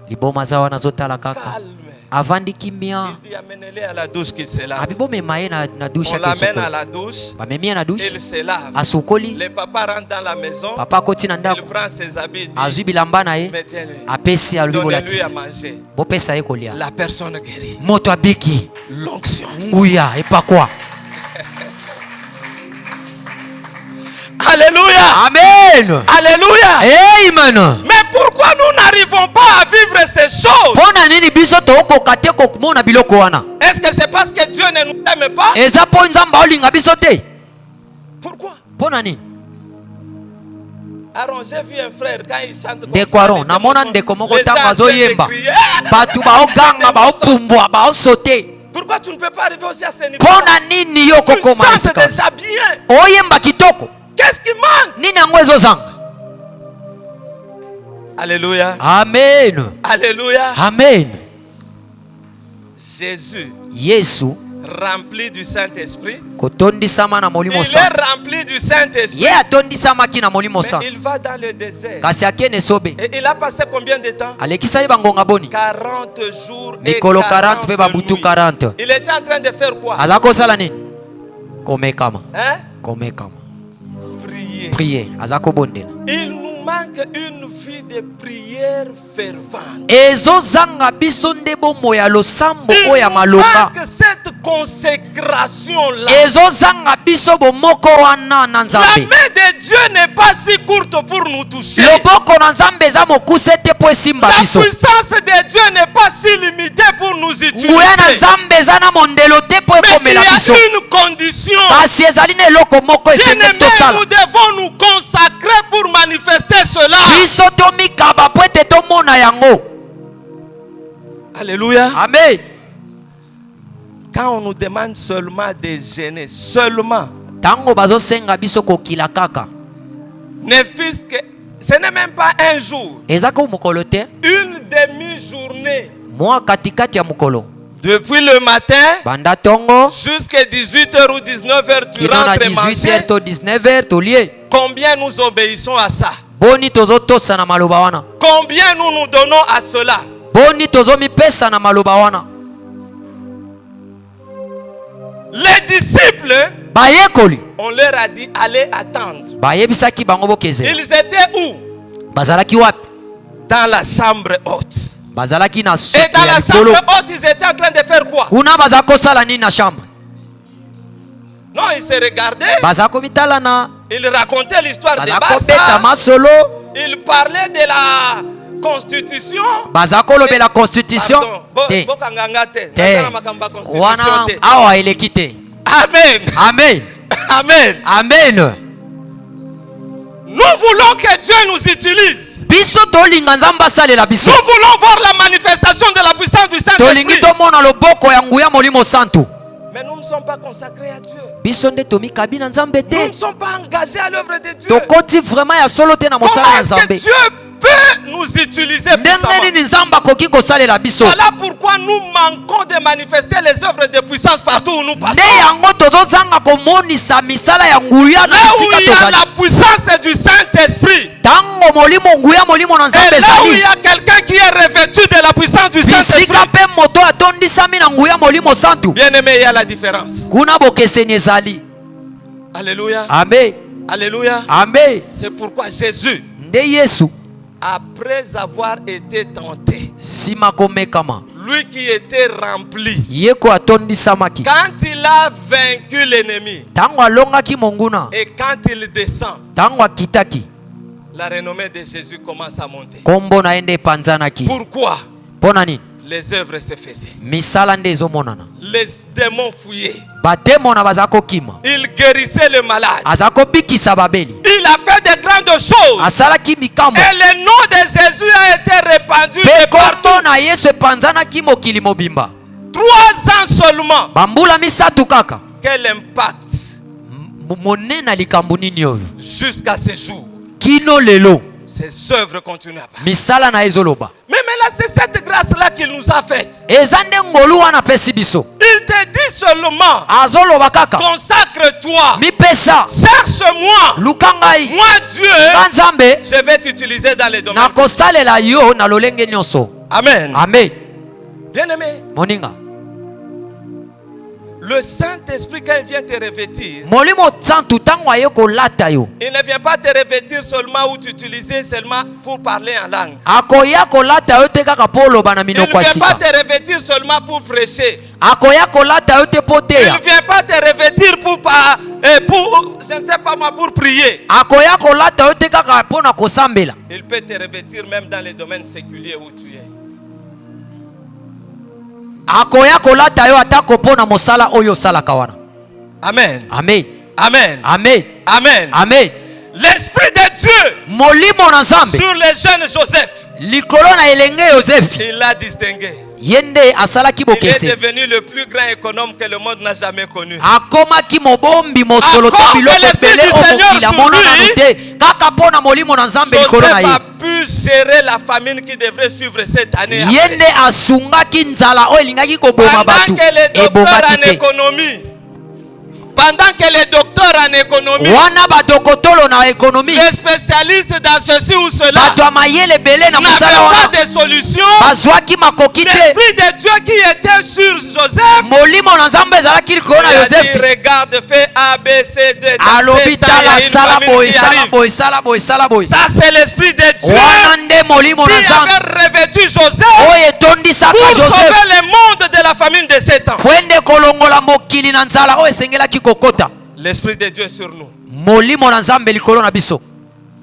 Liboma za wana zotala kaka. Calme. Avandi kimia. Il dit, amenez-les à la douche qu'il se lave. Abi bomema ye na douche On yake l'amène à soko. la douche. Bamemi ye na douche. Il se lave. Asokoli. Le papa rentre dans la maison. Papa akoti na Il ndako. prend ses habits. Il dit, Azwi bilamba na ye. mettez-le. Apesi alobi Donnez-lui bolatisa. à manger. Bopesa ye kolia. La personne guérit. Moto abiki. L'onction. Nguya epakwa. Alléluia. Amen. Alléluia. Amen. Mais pourquoi nous n'arrivons pas à vivre ces choses? Pona nini biso tokoka te komona biloko wana? Est-ce que c'est parce que Dieu ne nous aime pas? Eza po nzamba olinga biso te. Pourquoi? Pona nini? Aaron, j'ai vu un frère quand il chante comme Ndeko Aaron, namona ndeko moko les gens tanga zo yemba. en train de crier. Batu baoganga baopumbwa baosote. Pourquoi tu ne peux pas arriver aussi à ce niveau? Pona nini yo Tu kokoma chantes esika? déjà bien. Oyemba kitoko. Qu'est-ce qui manque? Nini yango ezozanga? Alléluia. Amen. Alléluia. Amen. Jésus, Yesu rempli du Saint-Esprit, kotondisama na molimo il santo. est rempli du Saint-Esprit. Ye atondisamaki na molimo Mais santo. il va dans le désert. Kasi akene sobe. Et il a passé combien de temps? Alekisa ye bangonga boni. 40 jours et Mikolo 40 pe 40 babutu nuits. 40. Il était en train de faire quoi? Aza kosala nini? Komekama. Hein? Komekama. Prier. Prier. Aza kobondela. Il nous manque une vie de prière fervente. Ezozanga biso nde bomoya losambo Il oya nous malonga. manque cette consécration-là. Ezozanga biso bomoko wana na La nzambe. main de Dieu n'est pas si courte pour nous toucher. Loboko na nzambe eza mokuse te po esimba La biso. puissance de Dieu n'est pas si limitée pour nous utiliser. Nguya na nzambe eza na mondelo te po Mais il y ekomela biso. a une condition. Kasi ezali na eloko moko esengeli Bien-aimés, tosala. nous devons nous consacrer pour manifester cela. Biso tomikaba po ete tomona yango. Alléluia. Amen. Quand on nous demande seulement de gêner, seulement, Tango bazosenga biso kokila kaka. ne fût-ce que ce n'est même pas un jour, Ezaka mokolo te. une demi-journée, Mwa katikati ya mokolo. depuis le matin Banda tongo. jusqu'à 18h ou 19h, tu Kino na rentres 18h manger. to 19h tolie. Combien nous obéissons à ça? Boni tozo tosa na maloba wana. Combien nous nous donnons à cela? Boni tozo mipesa na maloba wana. Les disciples, Bayekoli. on leur a dit allez attendre. Bayebisaki bango bokeze. Ils étaient où? Bazalaki wapi? Dans la chambre haute. Bazalaki na suki Et dans ya la chambre likolo. haute, ils étaient en train de faire quoi? Kuna bazako sala nini na chambre? Non, ils se regardaient. Bazako mitala na. Ils racontaient l'histoire de Bazako beta Barça. masolo. Ils parlaient de la constitution. Bazako lobe la constitution. Pardon. Te. Bokanganga te. Te. Nazala makamba constitution Wana te. awa eleki te. Amen. Amen. Amen. Amen. Nous voulons que Dieu nous utilise. Biso tolinga nzamba asalela biso. Nous voulons voir la manifestation de la puissance du Tolingi Saint-Esprit. tomona loboko ya nguya molimo santo. Mais nous ne sommes pas consacrés à Dieu. Biso nde tomikabi na nzambe Nous ne te. sommes pas engagés à l'œuvre de Dieu. Tokoti vraiment ya solo te na Comment mosala ya est-ce que nzambe. Dieu peut nous utiliser Ndenge puissamment? nini nzamba koki kosalela biso. Voilà pourquoi nous manquons de manifester les œuvres de puissance partout où nous passons. Nde yango tozozanga komonisa misala ya nguya na Là où bisika il y a tozali. la puissance du Saint-Esprit, Tango molimo nguya molimo na et nzambe là où il ezali. y a quelqu'un qui est revêtu de la puissance du Saint-Esprit, Bisika pe moto atondisami na nguya molimo santo. bien aimé, il y a la différence. Kuna bokeseni ezali. Alléluia. Amen. Alléluia. Amen. C'est pourquoi Jésus, Nde Yesu après avoir été tenté, sima komekama. lui qui était rempli, Yeko atondisamaki. quand il a vaincu l'ennemi Tango alongaki monguna. et quand il descend, Tango akitaki. la renommée de Jésus commence à monter. Kombo na ende panzanaki. Pourquoi? Pona nini? Les œuvres se faisaient. Misala nde ezomonana. Les démons fouillaient. Bademo na bazako kima. Il guérissait le malade. Azako bikisa babeli. Il a fait de grandes choses. Asalaki mikambo. Et le nom de Jésus a été répandu de Pe partout. kombo na motema Yesu epanzanaki mokili mobimba. 3 ans seulement. Bambula misatu kaka. Quel impact Monena likambo nini oyo? jusqu'à ce jour. Kino lelo. Ses œuvres continuent à parler. Misala na ezoloba. Mais maintenant, c'est cette grâce-là qu'il nous a faite. Ezande ngolu wana pesi biso. Il te dit seulement, Azoloba kaka. consacre-toi, Mi pesa. cherche-moi. Lukangai. Moi, Dieu, Nzambe je vais t'utiliser dans les domaines. na kosalela yo na lolenge nyonso. Amen. Amen. Bien-aimé, Moninga. le Saint-Esprit, quand il vient te revêtir, Molimo santu tango aye kolata yo. il ne vient pas te revêtir seulement ou t'utiliser seulement pour parler en langue. Akoya kolata yo te kaka polo bana Il ne minoko vient pas asika. te revêtir seulement pour prêcher. Akoya kolata yo te Il poteya. ne vient pas te revêtir pour je ne sais pas moi, pour prier. Akoya kolata yo te kaka pona kosambela. Il peut te revêtir même dans les domaines séculiers où tu es. Akoya kolata yo atako pona mosala oyo sala kawana. Amen. Amen. Amen. Amen. Amen. Amen. L'Esprit de Dieu Molimo na Nzambe sur le jeune Joseph, likolo na elenge Yosefi il l'a distingué. yende asalaki Il est bokese. devenu le plus grand économe que le monde n'a jamais connu. Akomaki mobombi mosolo to Encore que biloko l'Esprit ebele du Seigneur omokili sur amona lui, nanu te kaka pona molimo na Nzambe likolo na Joseph a ye. pu gérer la famine qui devrait suivre cette année. après. Yende asungaki nzala oyo elingaki koboma Pendant batu que les docteurs ebomaki en te. économie, pendant que les docteurs en économie, Wana badokotolo na ekonomi les spécialistes dans ceci ou cela bato ya mayele ebele na mosala n'avaient pas wana de solution, bazwaki makoki te. l'Esprit de Dieu qui était sur Joseph, Molimo na Nzambe ezalaki likolo na il a dit, Yosefi. regarde, fais A, B, C, D. Dans Alobi ce temps, il y a tala une sala famine boye qui sala arrive. boye sala boye sala boye. Ça, c'est l'Esprit de Dieu Wana nde molimo qui na Nzambe avait revêtu Joseph oyo etondisaka pour Joseph sauver le monde de la famine de 7 ans. kwende kolongola mokili na nzala oyo esengelaki kokota. L'Esprit de Dieu est sur nous. Molimo na Nzambe likolo na biso.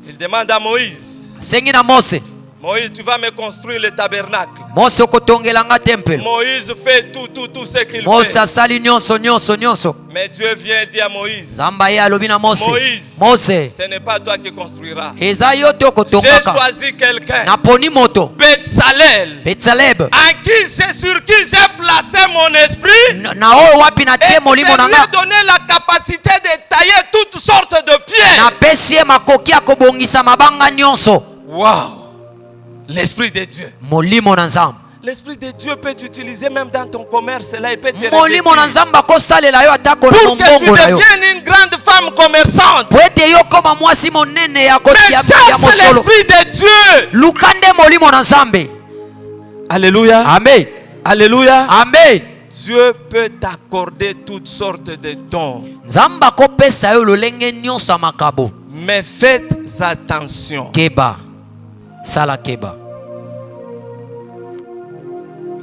Il demande à Moïse, Sengi na Mose. Moïse, tu vas me construire le tabernacle. Mose okotongelanga tempelo. Moïse fait tout ce qu'il Mose fait. asali nyonso nyonso nyonso. Mais Dieu vient dire à Moïse, Nzamba ye alobi na Mose. Moïse, Mose ce n'est pas toi qui construiras. eza yo te J'ai okotongaka. choisi quelqu'un, Naponi moto. Betsalel, Betsaleb. sur qui j'ai placé mon esprit. Na oyo wapi na Et tie je molimo na lui ai nga. donné la capacité de tailler toutes sortes de pierres. Napesi ye makoki ya kobongisa mabanga nyonso. Wow! L'Esprit de Dieu. Molimo na Nzambe. L'Esprit de Dieu peut t'utiliser même dans ton commerce. Là, il peut te Molimo na revêtir. Nzambe akosalela yo atako na Pour que tu mombongo na yo. deviennes une grande femme commerçante. Po ete yo koma mwasi monene ya Mais ya cherche mosolo. l'Esprit de Dieu. Lukande molimo na Nzambe. Alléluia. Amen. Alléluia. Amen. Dieu peut t'accorder toutes sortes de dons. Nzambe akopesa yo lolenge nyonso ya makabo. Mais faites attention. Keba. Sala keba.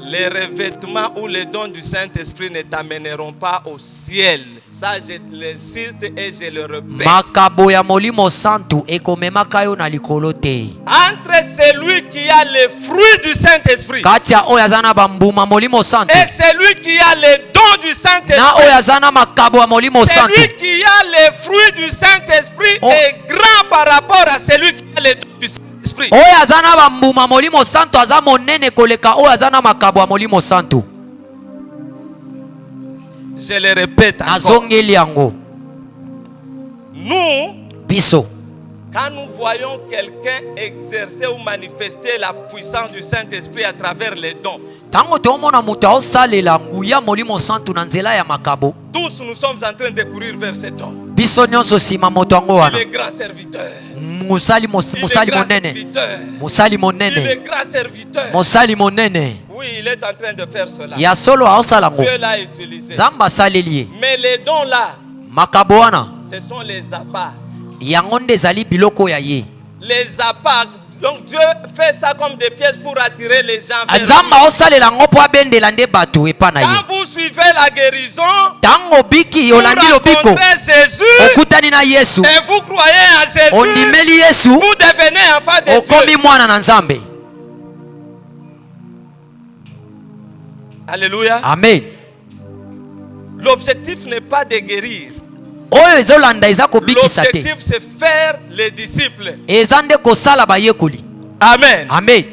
Les revêtements ou les dons du Saint-Esprit ne t'amèneront pas au ciel. Ça, je l'insiste et je le répète. Makabo ya molimo santu ekomemaka yo na likolo te. Entre celui qui a les fruits du Saint-Esprit Kati ya oyo aza na bambuma molimo santu et celui qui a les dons du na Saint-Esprit, oyo aza na makabo ya molimo santu, celui qui a les fruits du Saint-Esprit Oh. est grand par rapport à celui qui a les dons du Saint-Esprit. oyo aza na bambuma molimo santu aza monene koleka oyo aza na makabo ya molimo santu. Je le répète encore. Nazongeli yango. Nous, Biso quand nous voyons quelqu'un exercer ou manifester la puissance du Saint-Esprit à travers les dons, tango tomona moto aosalela nguya molimo santu na nzela ya makabo, tous nous sommes en train de courir vers cet homme. biso nyonso nsima moto yango Il wana est grand serviteur. mosali Il est mosali grand monene, serviteur. mosali Il monene, est grand serviteur. mosali monene Oui, il est en train de faire cela. ya solo aosala ngo. Dieu l'a utilisé. Nzambe asaleli ye. Mais les dons là, Makabo wana ce sont les appâts. yango nde ezali biloko ya ye. Les appâts. Donc Dieu fait ça comme des pièges pour attirer les gens vers Nzambe lui. aosalela yango mpo abendela nde bato epa na ye. Quand vous suivez la guérison, Ntango obiki vous olandi lobiko rencontrez Jésus okutani na Yesu et vous croyez en Jésus, ondimeli Yesu vous devenez enfant de okomi Dieu. mwana na Nzambe. Alléluia. Amen. L'objectif n'est pas de guérir. Oyo ezolanda eza kobikisa te. L'objectif c'est faire les disciples. Eza nde kosala bayekoli. Amen. Amen.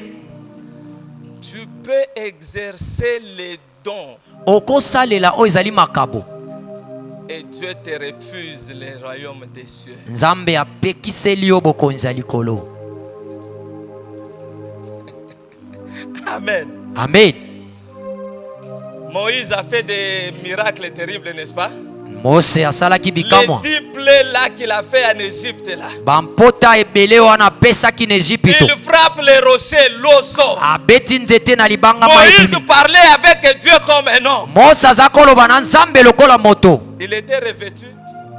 Tu peux exercer les dons okosalela oyo ezali makabo et Dieu te refuse les royaumes des cieux. nzambe apekiseli yo bokonzi ya likolo. Amen. Amen. Moïse a fait des miracles terribles, n'est-ce pas? Mose asalaki Les bikamwa 10 plaies là qu'il a fait en Égypte là. bampota ebele wana apesaki na Ejipito. Il frappe les rochers, l'eau sort. abeti nzete na libanga Moïse maebimi. parlait avec Dieu comme un homme. Mose aza koloba na nzambe lokola moto. Il était revêtu.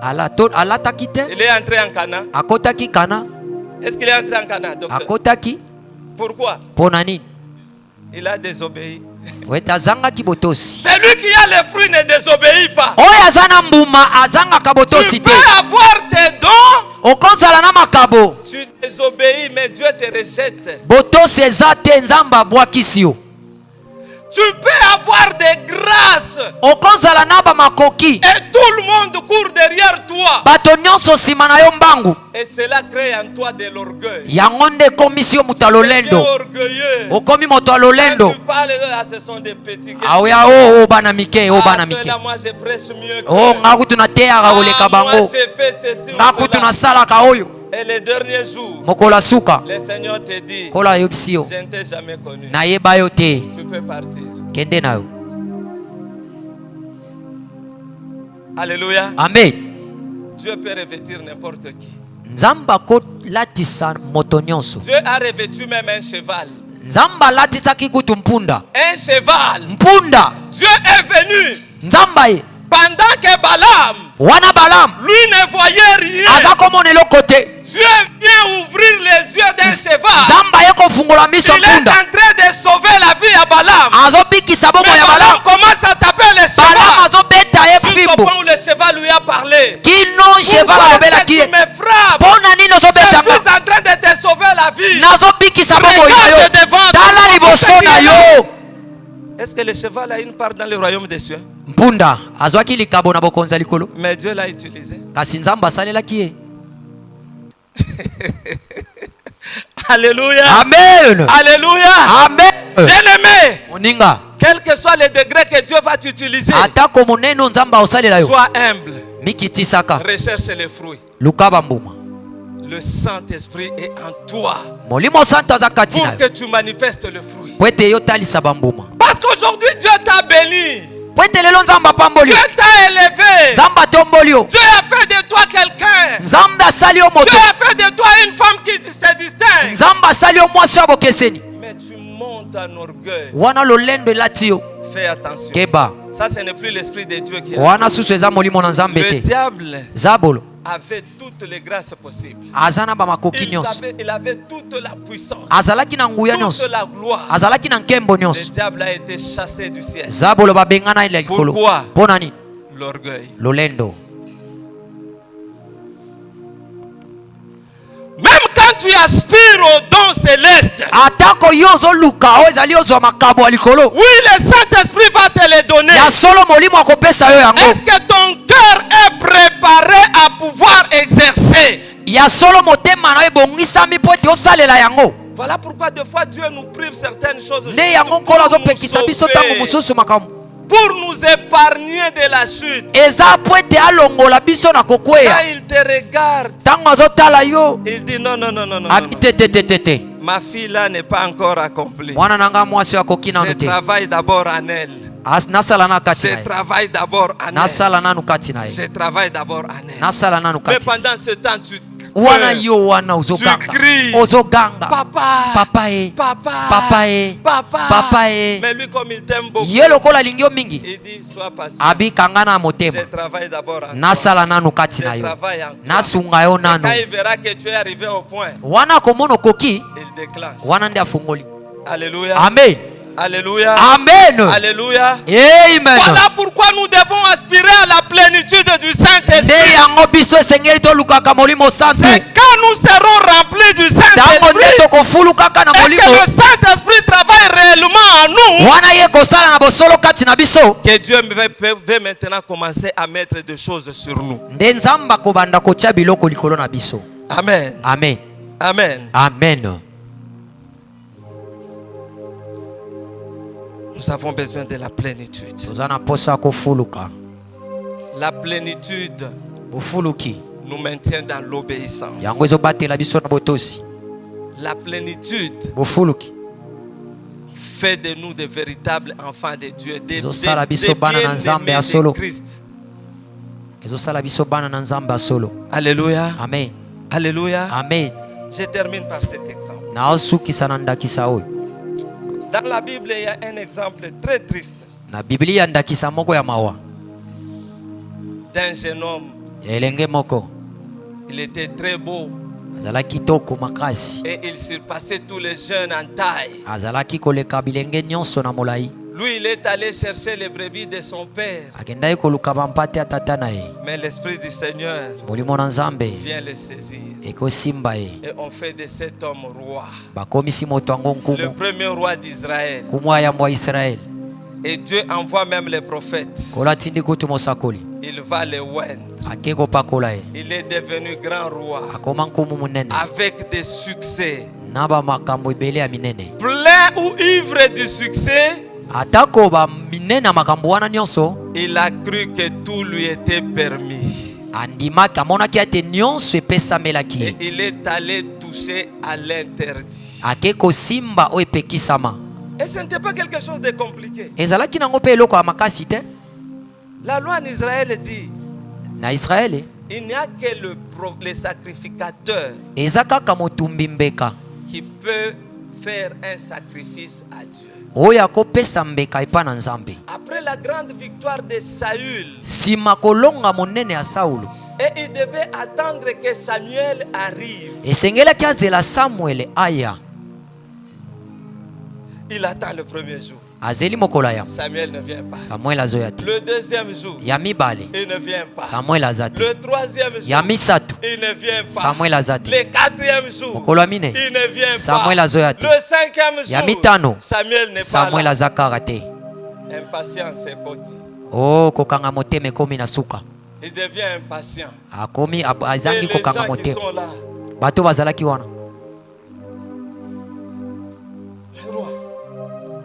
Alataki te, Il est entré en Cana. akotaki kana, Est-ce qu'il est entré en Cana, docteur? akotaki Pourquoi? pona nini? Il a désobéi. Weta azangaki botosi. Celui qui a les fruits ne désobéit pas. Oyo aza na mbuma azangaka Tu botosi te. peux avoir tes dons. Okozala na makabo, Tu désobéis, mais Dieu te rejette. botosi eza te, nzambe abwakisi yo. Tu peux avoir des grâces Okozala na bamakoki, et tout le monde court derrière toi. bato nyonso nsima na yo mbangu. Et cela crée en toi de l'orgueil. Yango nde ekomisi yo moto ya Tu es lolendo. orgueilleux. Okomi moto ya Quand lolendo. tu parles, ah, ce sont des petits. Aoya o bana mike, o Ah, bana mike. ceux-là, moi je prêche mieux que O nga kutu na teyaka koleka moi bango. j'ai fait ceci ou Nga kutu cela. na salaka oyo. Et les derniers jours, Mokolo ya suka, le Seigneur te dit, kola ayebisi yo. je ne t'ai jamais connu. Nayeba yo te, Tu peux partir. kende na yo. Alléluia. Amen. Dieu peut revêtir n'importe qui. Nzambe akolatisa moto nyonso. Dieu a revêtu même un cheval. Nzambe alatisaki kutu mpunda. Un cheval. Mpunda. Dieu est venu Nzambe ye. pendant que Balaam, Wana Balaam lui ne voyait rien. aza komona eloko te. Dieu vient ouvrir les yeux d'un cheval. Nzambe ye kofungola miso Il est en mpunda. train de sauver la vie à Balaam. Azobikisa bomo Mais ya Balaam Balaam. commence à taper le Balaam cheval. azobeta ye Jusqu'au fimbo. point où le cheval lui a parlé. Kino cheval Pourquoi est-ce alobelaki que ye. tu me frappes? Mpona nini Je ozobetanga? suis en train de te sauver la vie. Nazobikisa bomo na yo. Regarde devant Tala toi. liboso na yo. Est-ce que le cheval a une part dans le royaume des cieux? Mpunda azwaki likabo na bokonzi ya likolo. Mais Dieu l'a utilisé. Kasi nzambe asalelaki ye. Alléluia. Amen. Alléluia. Amen. Bien-aimé, Moninga, quel que soit le degré que Dieu va t'utiliser, atako moneno nzambe aosalela yo. sois humble. Mikitisaka Recherche les fruits. luka bambuma. Le Saint-Esprit est en toi Molimo santo aza kati pour na yo. que tu manifestes le fruit. Po ete yo talisa bambuma. Parce qu'aujourd'hui, Dieu t'a béni. Po ete lelo nzambe apamboli Dieu yo. t'a élevé. Nzambe atomboli yo. Dieu a fait de toi quelqu'un. Nzambe asali yo moto. Dieu a fait de toi une femme qui se distingue. Nzambe asali yo mwasi ya bokeseni. Mais tu montes en orgueil. Wana lolendo elati yo. Fais attention. Keba. Ça, ce n'est plus l'Esprit de Dieu qui est là. Wana susu eza molimo na nzambe Le te. diable Zabolo. avait toutes les grâces possibles. Aza na bamakoki nyonso. Il avait toute la puissance, Azalaki na nguya toute nyonso. la gloire. Azalaki na nkembo Le nyonso. diable a été chassé du ciel. Zabolo babengana ile likolo. Pourquoi? Pona nini? L'orgueil. Lolendo. Même quand tu aspires au don céleste, Atako yo ozoluka o ezali ozwa makabo ya likolo. oui, le Saint-Esprit va te les donner. Ya solo molimo akopesa yo yango. Est-ce que ton cœur est préparé à pouvoir exercer? Ya solo motema na ebongisami po ete osalela yango. Voilà pourquoi des fois Dieu nous prive certaines choses Nde juste yango pour nkolo nous azopekisa biso ntango sauver, mosusu makambo. pour nous épargner de la chute. Eza po ete alongola biso na Quand kokweya. il te regarde, Ntango azotala yo. il dit non, non, non, non, non, Abi non. te te te te te. Ma fille là n'est pas encore accomplie. Mwana nanga mwasi akoki Je nanu te. travaille d'abord en elle. Nasala na kati Je na ye. travaille d'abord en elle. Nasala nanu kati na ye. Je travaille d'abord en elle. Nasala nanu Mais kati. pendant ce temps, tu Wana yo wana ozoganga. Tu cries. Ozoganga. Papa, Papa e. papa, Papa e. papa, Papa e. Mais lui, comme il t'aime beaucoup, Ye lokola alingi yo mingi. il dit sois patient. Abi kanga na motema. Je travaille d'abord en toi. Nasala nanu kati na Je yo. travaille en toi. Nasunga yo nanu. Quand il verra que tu es arrivé au point, Wana komona okoki. il déclenche. Wana nde afungoli. Alléluia. Amen. Alléluia. Amen. Alléluia. Amen. Voilà pourquoi nous devons aspirer à la plénitude du Nde Saint-Esprit. yango biso esengeli tolukaka molimo santu. C'est quand nous serons remplis du Ntango nde Saint-Esprit tokofulu kaka na et que molimo. le Saint-Esprit travaille réellement en nous, Wana ye kosala na bosolo kati na biso. que Dieu veut maintenant commencer à mettre des choses sur nous. Nde nzamba kobanda kotia biloko likolo na biso. Amen. Amen. Amen. Amen. Nous avons besoin de la plénitude. tozana posa kofuluka. La plénitude Bofuluki nous maintient dans l'obéissance. yango ezobatela biso na botosi. La plénitude Bofuluki fait de nous des véritables enfants de Dieu, des ezosala biso bana na Nzambe ya bien-aimés solo. de Christ. ezosala biso bana na Nzambe ya solo. Alléluia. Amen. Alléluia. Amen. Je termine par cet exemple. naosukisa na ndakisa oyo. Dans la Bible, il y a un exemple très triste Na Biblia ndakisa moko ya mawa d'un jeune homme. ya elenge moko Il était très beau azalaki kitoko makasi, et il surpassait tous les jeunes en taille. azalaki koleka bilenge nyonso na molai. Lui, il est allé chercher les brebis de son père. akendaki koluka bampate ya tata na ye. Mais l'Esprit du Seigneur molimo na Nzambe vient le saisir. ekosimba ye, Et on fait de cet homme roi. bakomisi moto yango Le nkumu, premier roi d'Israël. nkumu ayambo ya Israeli. Et Dieu envoie même les prophètes. kola atindi kutu mosakoli Il va le oindre. ake kopakola ye, Il est devenu grand roi. akoma nkumu munene Avec des succès. na bamakambo ebele ya minene. Plein ou ivre du succès, atako baminene ya makambo wana nyonso, il a cru que tout lui était permis. andimaki amonaki ate nyonso epesamelaki Et ye, il est allé toucher à l'interdit. ake kosimba oyo epekisama. Et ce n'était pas quelque chose de compliqué. ezalaki nango mpe eloko ya makasi te. La loi en Israël dit, na Israeli il n'y a que le sacrificateur eza kaka motumbi mbeka qui peut faire un sacrifice à Dieu. oyo akopesa mbeka epa na Nzambe. Après la grande victoire de Saül, nsima kolonga monene ya Saulo, et il devait attendre que Samuel arrive. esengelaki azela Samuele aya. Il attend le premier jour. azeli mokolo ya Samuel ne vient pas. Samuel azoya te. Le deuxième jour, ya mibale il ne vient pas. Samuel aza te. Le troisième ya jour, misato il ne vient pas. Samuel aza te. Le quatrième jour, mokolo ya mine il ne vient Samuel pas. azoya te. Le cinquième ya jour, mitano Samuel n'est pas Samuel là. aza kaka te. Impatience est koti. Oh, kokanga motema ekomi na suka, Il devient impatient. akomi Et azangi les kokanga gens qui motema. sont là, bato bazalaki wana roi,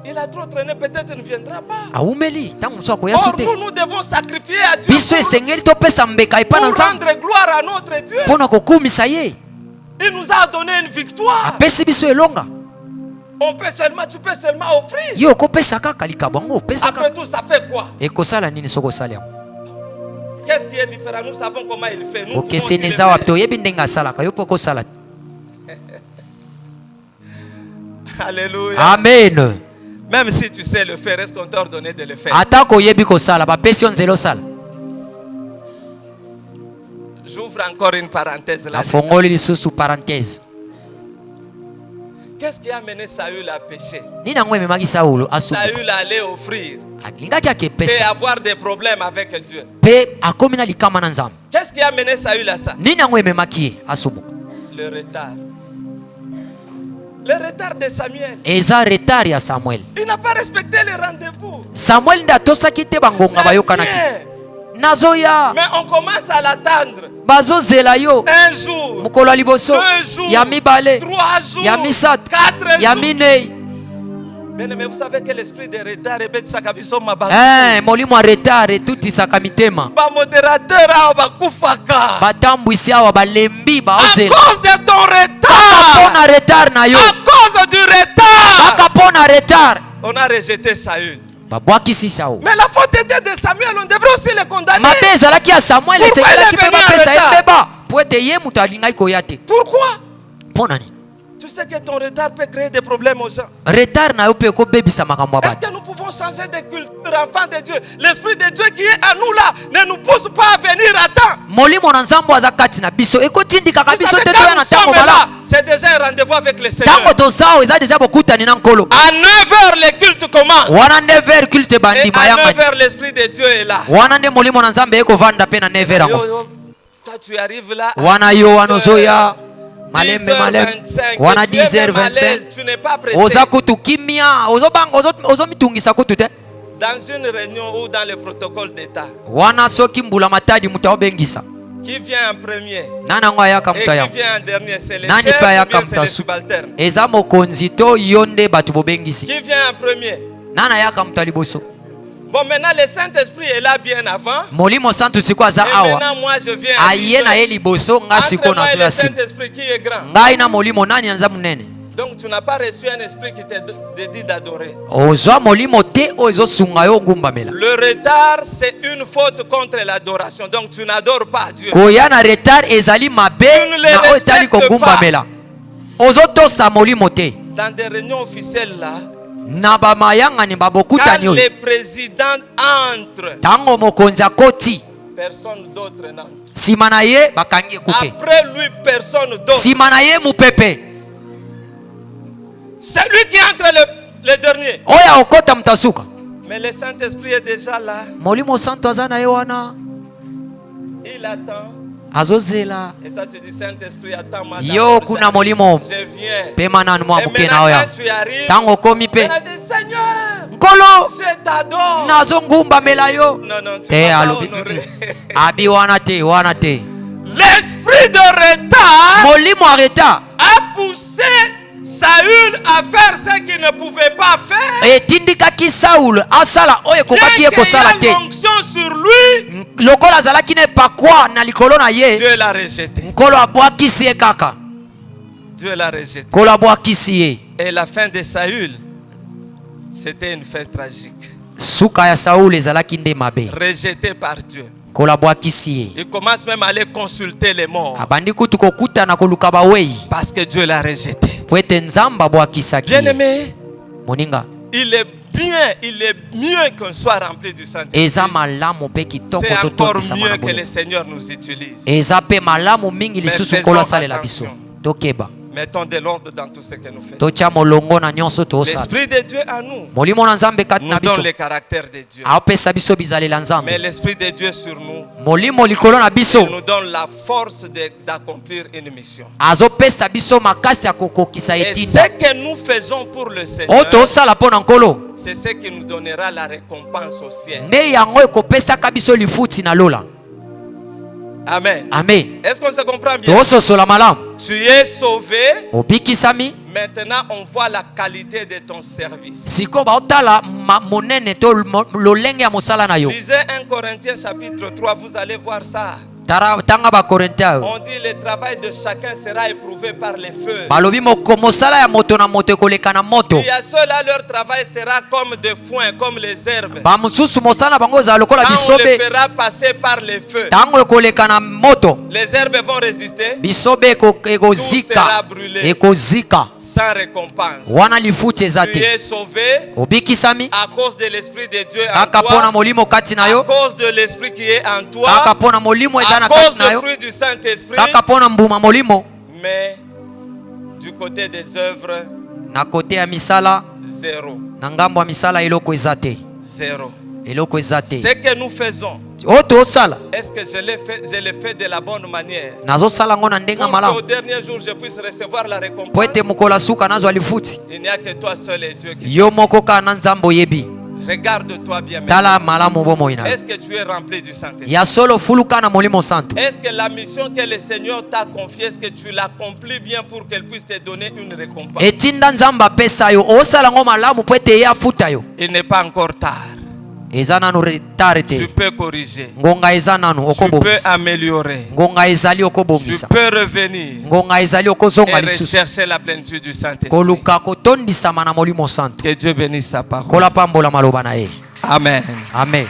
il a trop traîné, peut-être il ne viendra pas. aumeli ntango mosusu akoya Or, su te. nous devons sacrifier à Dieu biso esengeli topesa mbeka epa na pour Nzambe rendre gloire à notre Dieu. mpo na kokumisa ye. Il nous a donné une victoire. apesi biso elonga, Tu peux seulement offrir. ye okopesa kaka likabo yango opesa Après kaka. tout, ça fait quoi? ekosala nini soki osali yango? Qu'est-ce qui est différent? Nous savons comment il fait. Nous pouvons okeseni s'y eza wapi lever. te, oyebi ndenge asalaka, yo mpo okosala te. Alléluia. Amen. Même si tu sais le faire, est-ce qu'on t'a ordonné de le faire? atako oyebi kosala bapesi yo nzela osala. J'ouvre encore une parenthèse là. afongoli lisusu parenthèse. Qu'est-ce qui a mené Saül à pécher? nini yango ememaki Saulo asuka, Saül allait offrir alingaki et akepesa avoir des problèmes avec Dieu. mpe akomi na likama na Nzambe. Qu'est-ce qui a mené Saül à ça? nini yango ememaki ye asumuka? Le retard. Le retard de Samuel. eza retard ya Samuel. Il n'a pas respecté les rendez-vous. Samuel nde atosaki te bangonga Je bayokanaki. viens. nazoya Mais on commence à l'attendre. bazozela yo Un jour, mokolo ya liboso, 2 jours, ya mibale, 3 jours, ya misato, 4 ya jours. minei. Bien aimé, vous savez que l'esprit de retard est bête, ça kabiso mabanga. molimo ya retard etutisaka mitema. Ba modérateur a bakufaka. batambwisi awa balembi À baozela cause de ton mpo retard. na retard na yo, À cause du retard. kaka mpo na retard On a rejeté Saül. babwakisi Saulo. Mais la faute était de Samuel, on devrait aussi le condamner. mabe ezalaki ya Samuel, Pourquoi esengelaki il est mpe venu en bapesa ye retard? mbeba po ete ye moto alingaki koya te. Pourquoi? mpo na nini? Tu sais que ton retard peut créer des problèmes aux gens. retard na yo mpe ekobebisa makambo ya Est-ce bato. que nous pouvons changer de culture, enfants de Dieu? L'esprit de Dieu qui est à nous là ne nous pousse pas à venir à temps. molimo na Nzambe aza kati na biso ekotindikaka Vous biso savez, te quand toya nous na ntango sommes là, malamu. c'est déjà un rendez-vous avec le Seigneur. ntango tozao eza deja bokutani na nkolo. À 9h, le culte commence. wana 9h culte Et bandima à yanga. 9h, l'esprit de Dieu est là. wana nde molimo na Nzambe ekovanda mpe na 9h yango. Toi, tu arrives là. wana yo wana ozoya malembe malembe 10h25. wana Tu es même à 10h25 l'aise, tu n'es pas pressé. oza kutu kimia ozomitungisa kutu te. Dans une réunion ou dans le protocole d'État, wana soki mbula matadi mutu aobengisa qui vient en premier nani yango ayaka et mutu qui ayango vient en dernier, c'est le nani chef mpe ou ayaka bien mutu c'est le asu subalterne? eza mokonzi to yo nde bato bobengisi. Qui vient en premier? nana yaka mtu aliboso. Bon, maintenant le Saint-Esprit est là bien avant. Molimo santu siko Et aza awa. maintenant moi je viens. Aye na ye liboso nga siko Entre moi na et zo ya le sima. Saint-Esprit qui est grand. Ngai na molimo nani anza munene. Donc tu n'as pas reçu un esprit qui te dit d'adorer. Ozwa molimo te ozo sunga yo ngumbamela. Le retard c'est une faute contre l'adoration. Donc tu n'adores pas Dieu. Koya na retard ezali mabe Tu ne les na otali ko respectes ngumbamela. Ozo tosa molimo te. Dans des réunions officielles là, Na ba mayanga ni quand babokutani oyo. les présidents entrent, Tango mokonzi akoti. personne d'autre n'entre. Sima na ye bakangi ekuke. Après lui, personne d'autre. Sima na ye mupepe. C'est lui qui entre le dernier. Oya okota mtasuka. Mais le Saint-Esprit est déjà là. Molimo santo aza na ye wana. Il attend. Azozela. Et toi tu dis Saint-Esprit, attends-moi. Yo kuna molimo. Je viens. Pema nanu mwa Et muke na maintenant oya. quand tu arrives, Tango komi pe. tu as dit Seigneur, Nkolo je t'adore. nazo ngumbamela yo. Non, non, tu Te vas pas alobi. honorer. Abi wana te wana te. L'esprit de retard Molimo areta. a poussé Saül à faire ce qu'il ne pouvait pas faire. Etindikaki Saul asala oyo Bien kokaki ye qu'il y kosala ait te. l'onction sur lui, Lokola azalaki ne pakwa na likolo na ye. Dieu l'a rejeté. Nkolo abwakisi ye kaka. Dieu l'a rejeté. Nkolo abwakisi ye. Et la fin de Saül, c'était une fin tragique. Suka ya Saul ezalaki nde mabe. Rejeté par Dieu. Nkolo abwakisi ye. Il commence même à aller consulter les morts. Abandi kutu kokutana koluka bawei. Parce que Dieu l'a rejeté. Po ete nzamba abwakisaki ye. Bien-aimé, Moninga. il est mieux qu'on soit rempli du Saint-Esprit. Eza malamu pe kitoko C'est encore totondisa mieux mana que le bolo. Seigneur nous utilise. Eza pe malamu mingi lisusu faisons nkolo asalela biso. attention. Tokeba. Mettons de l'ordre dans tout ce que nous faisons. Tocha molongo na nyonso tosala. L'Esprit de Dieu à nous Molimo na nzambe kati nous na biso. donne le caractère de Dieu. Aopesa biso bizalela Mais nzambe. l'Esprit de Dieu sur nous, Molimo likolo na il biso. nous donne la force d'accomplir une mission. Azopesa biso makasi ya kokokisa Et etinda. ce que nous faisons pour le Seigneur, O tosala pona nkolo. c'est ce qui nous donnera la récompense au ciel. Nde yango ekopesaka biso lifuti na lola. Amen. Amen. Est-ce qu'on se comprend bien? Tososola malamu. Tu es sauvé. Obikisami. Maintenant, on voit la qualité de ton service. Siko baotala monene to lolenge ya mosala na yo. Lisez 1 Corinthiens chapitre 3, vous allez voir ça. Tanga ba Korintia. On dit le travail de chacun sera éprouvé par les feux. Balobi mosala ya moto na moto ekoleka na moto. Il y a ceux-là, leur travail sera comme des foins, comme les herbes. Ba mususu mosala bango za lokola Quand on les bisobe. fera passer par les feux, Tango ekoleka na moto. les herbes vont résister Bisobe ekozika. Ekozika. sans récompense. Wana lifuti Tu ezate. es sauvé Obikisami. à cause de l'Esprit de Dieu en Kaka pona toi, molimo kati na à yo. cause de l'Esprit qui est en toi, Kaka pona molimo eza à na cause kati na du yo. fruit du Saint-Esprit. Kaka pona mbuma molimo. Mais du côté des œuvres, Na kote ya misala. zéro. Na ngambo ya misala eloko ezate. Zéro. Eloko ezate. Ce que nous faisons, O tosala. est-ce que je le fais de la bonne manière? Nazosala ngo na ndenga Pour malamu. qu'au dernier jour, je puisse recevoir la récompense. Po ete mokola suka nazwa lifuti. Il n'y a que toi seul et Dieu qui Yo moko ka na nzambo yebi. Regarde-toi bien Tala maintenant. malamu bomo ina. Est-ce que tu es rempli du Saint-Esprit? Ya solo fuluka na molimo santo. Est-ce que la mission que le Seigneur t'a confiée, est-ce que tu l'accomplis bien pour qu'elle puisse te donner une récompense? Etinda nzamba pesa yo osala ngo malamu po ete ya futa yo. Il n'est pas encore tard. Eza nanu retard Tu te. peux corriger. Ngonga eza nanu Tu peux okobomisa. améliorer. Ngonga ezali Tu okobomisa. peux revenir Ngonga ezali et okozonga lisusu. rechercher la plénitude du Saint-Esprit. Koluka kotondisama na molimo santo. Que Dieu bénisse sa parole. Kola pambola maloba na ye. Amen. Amen.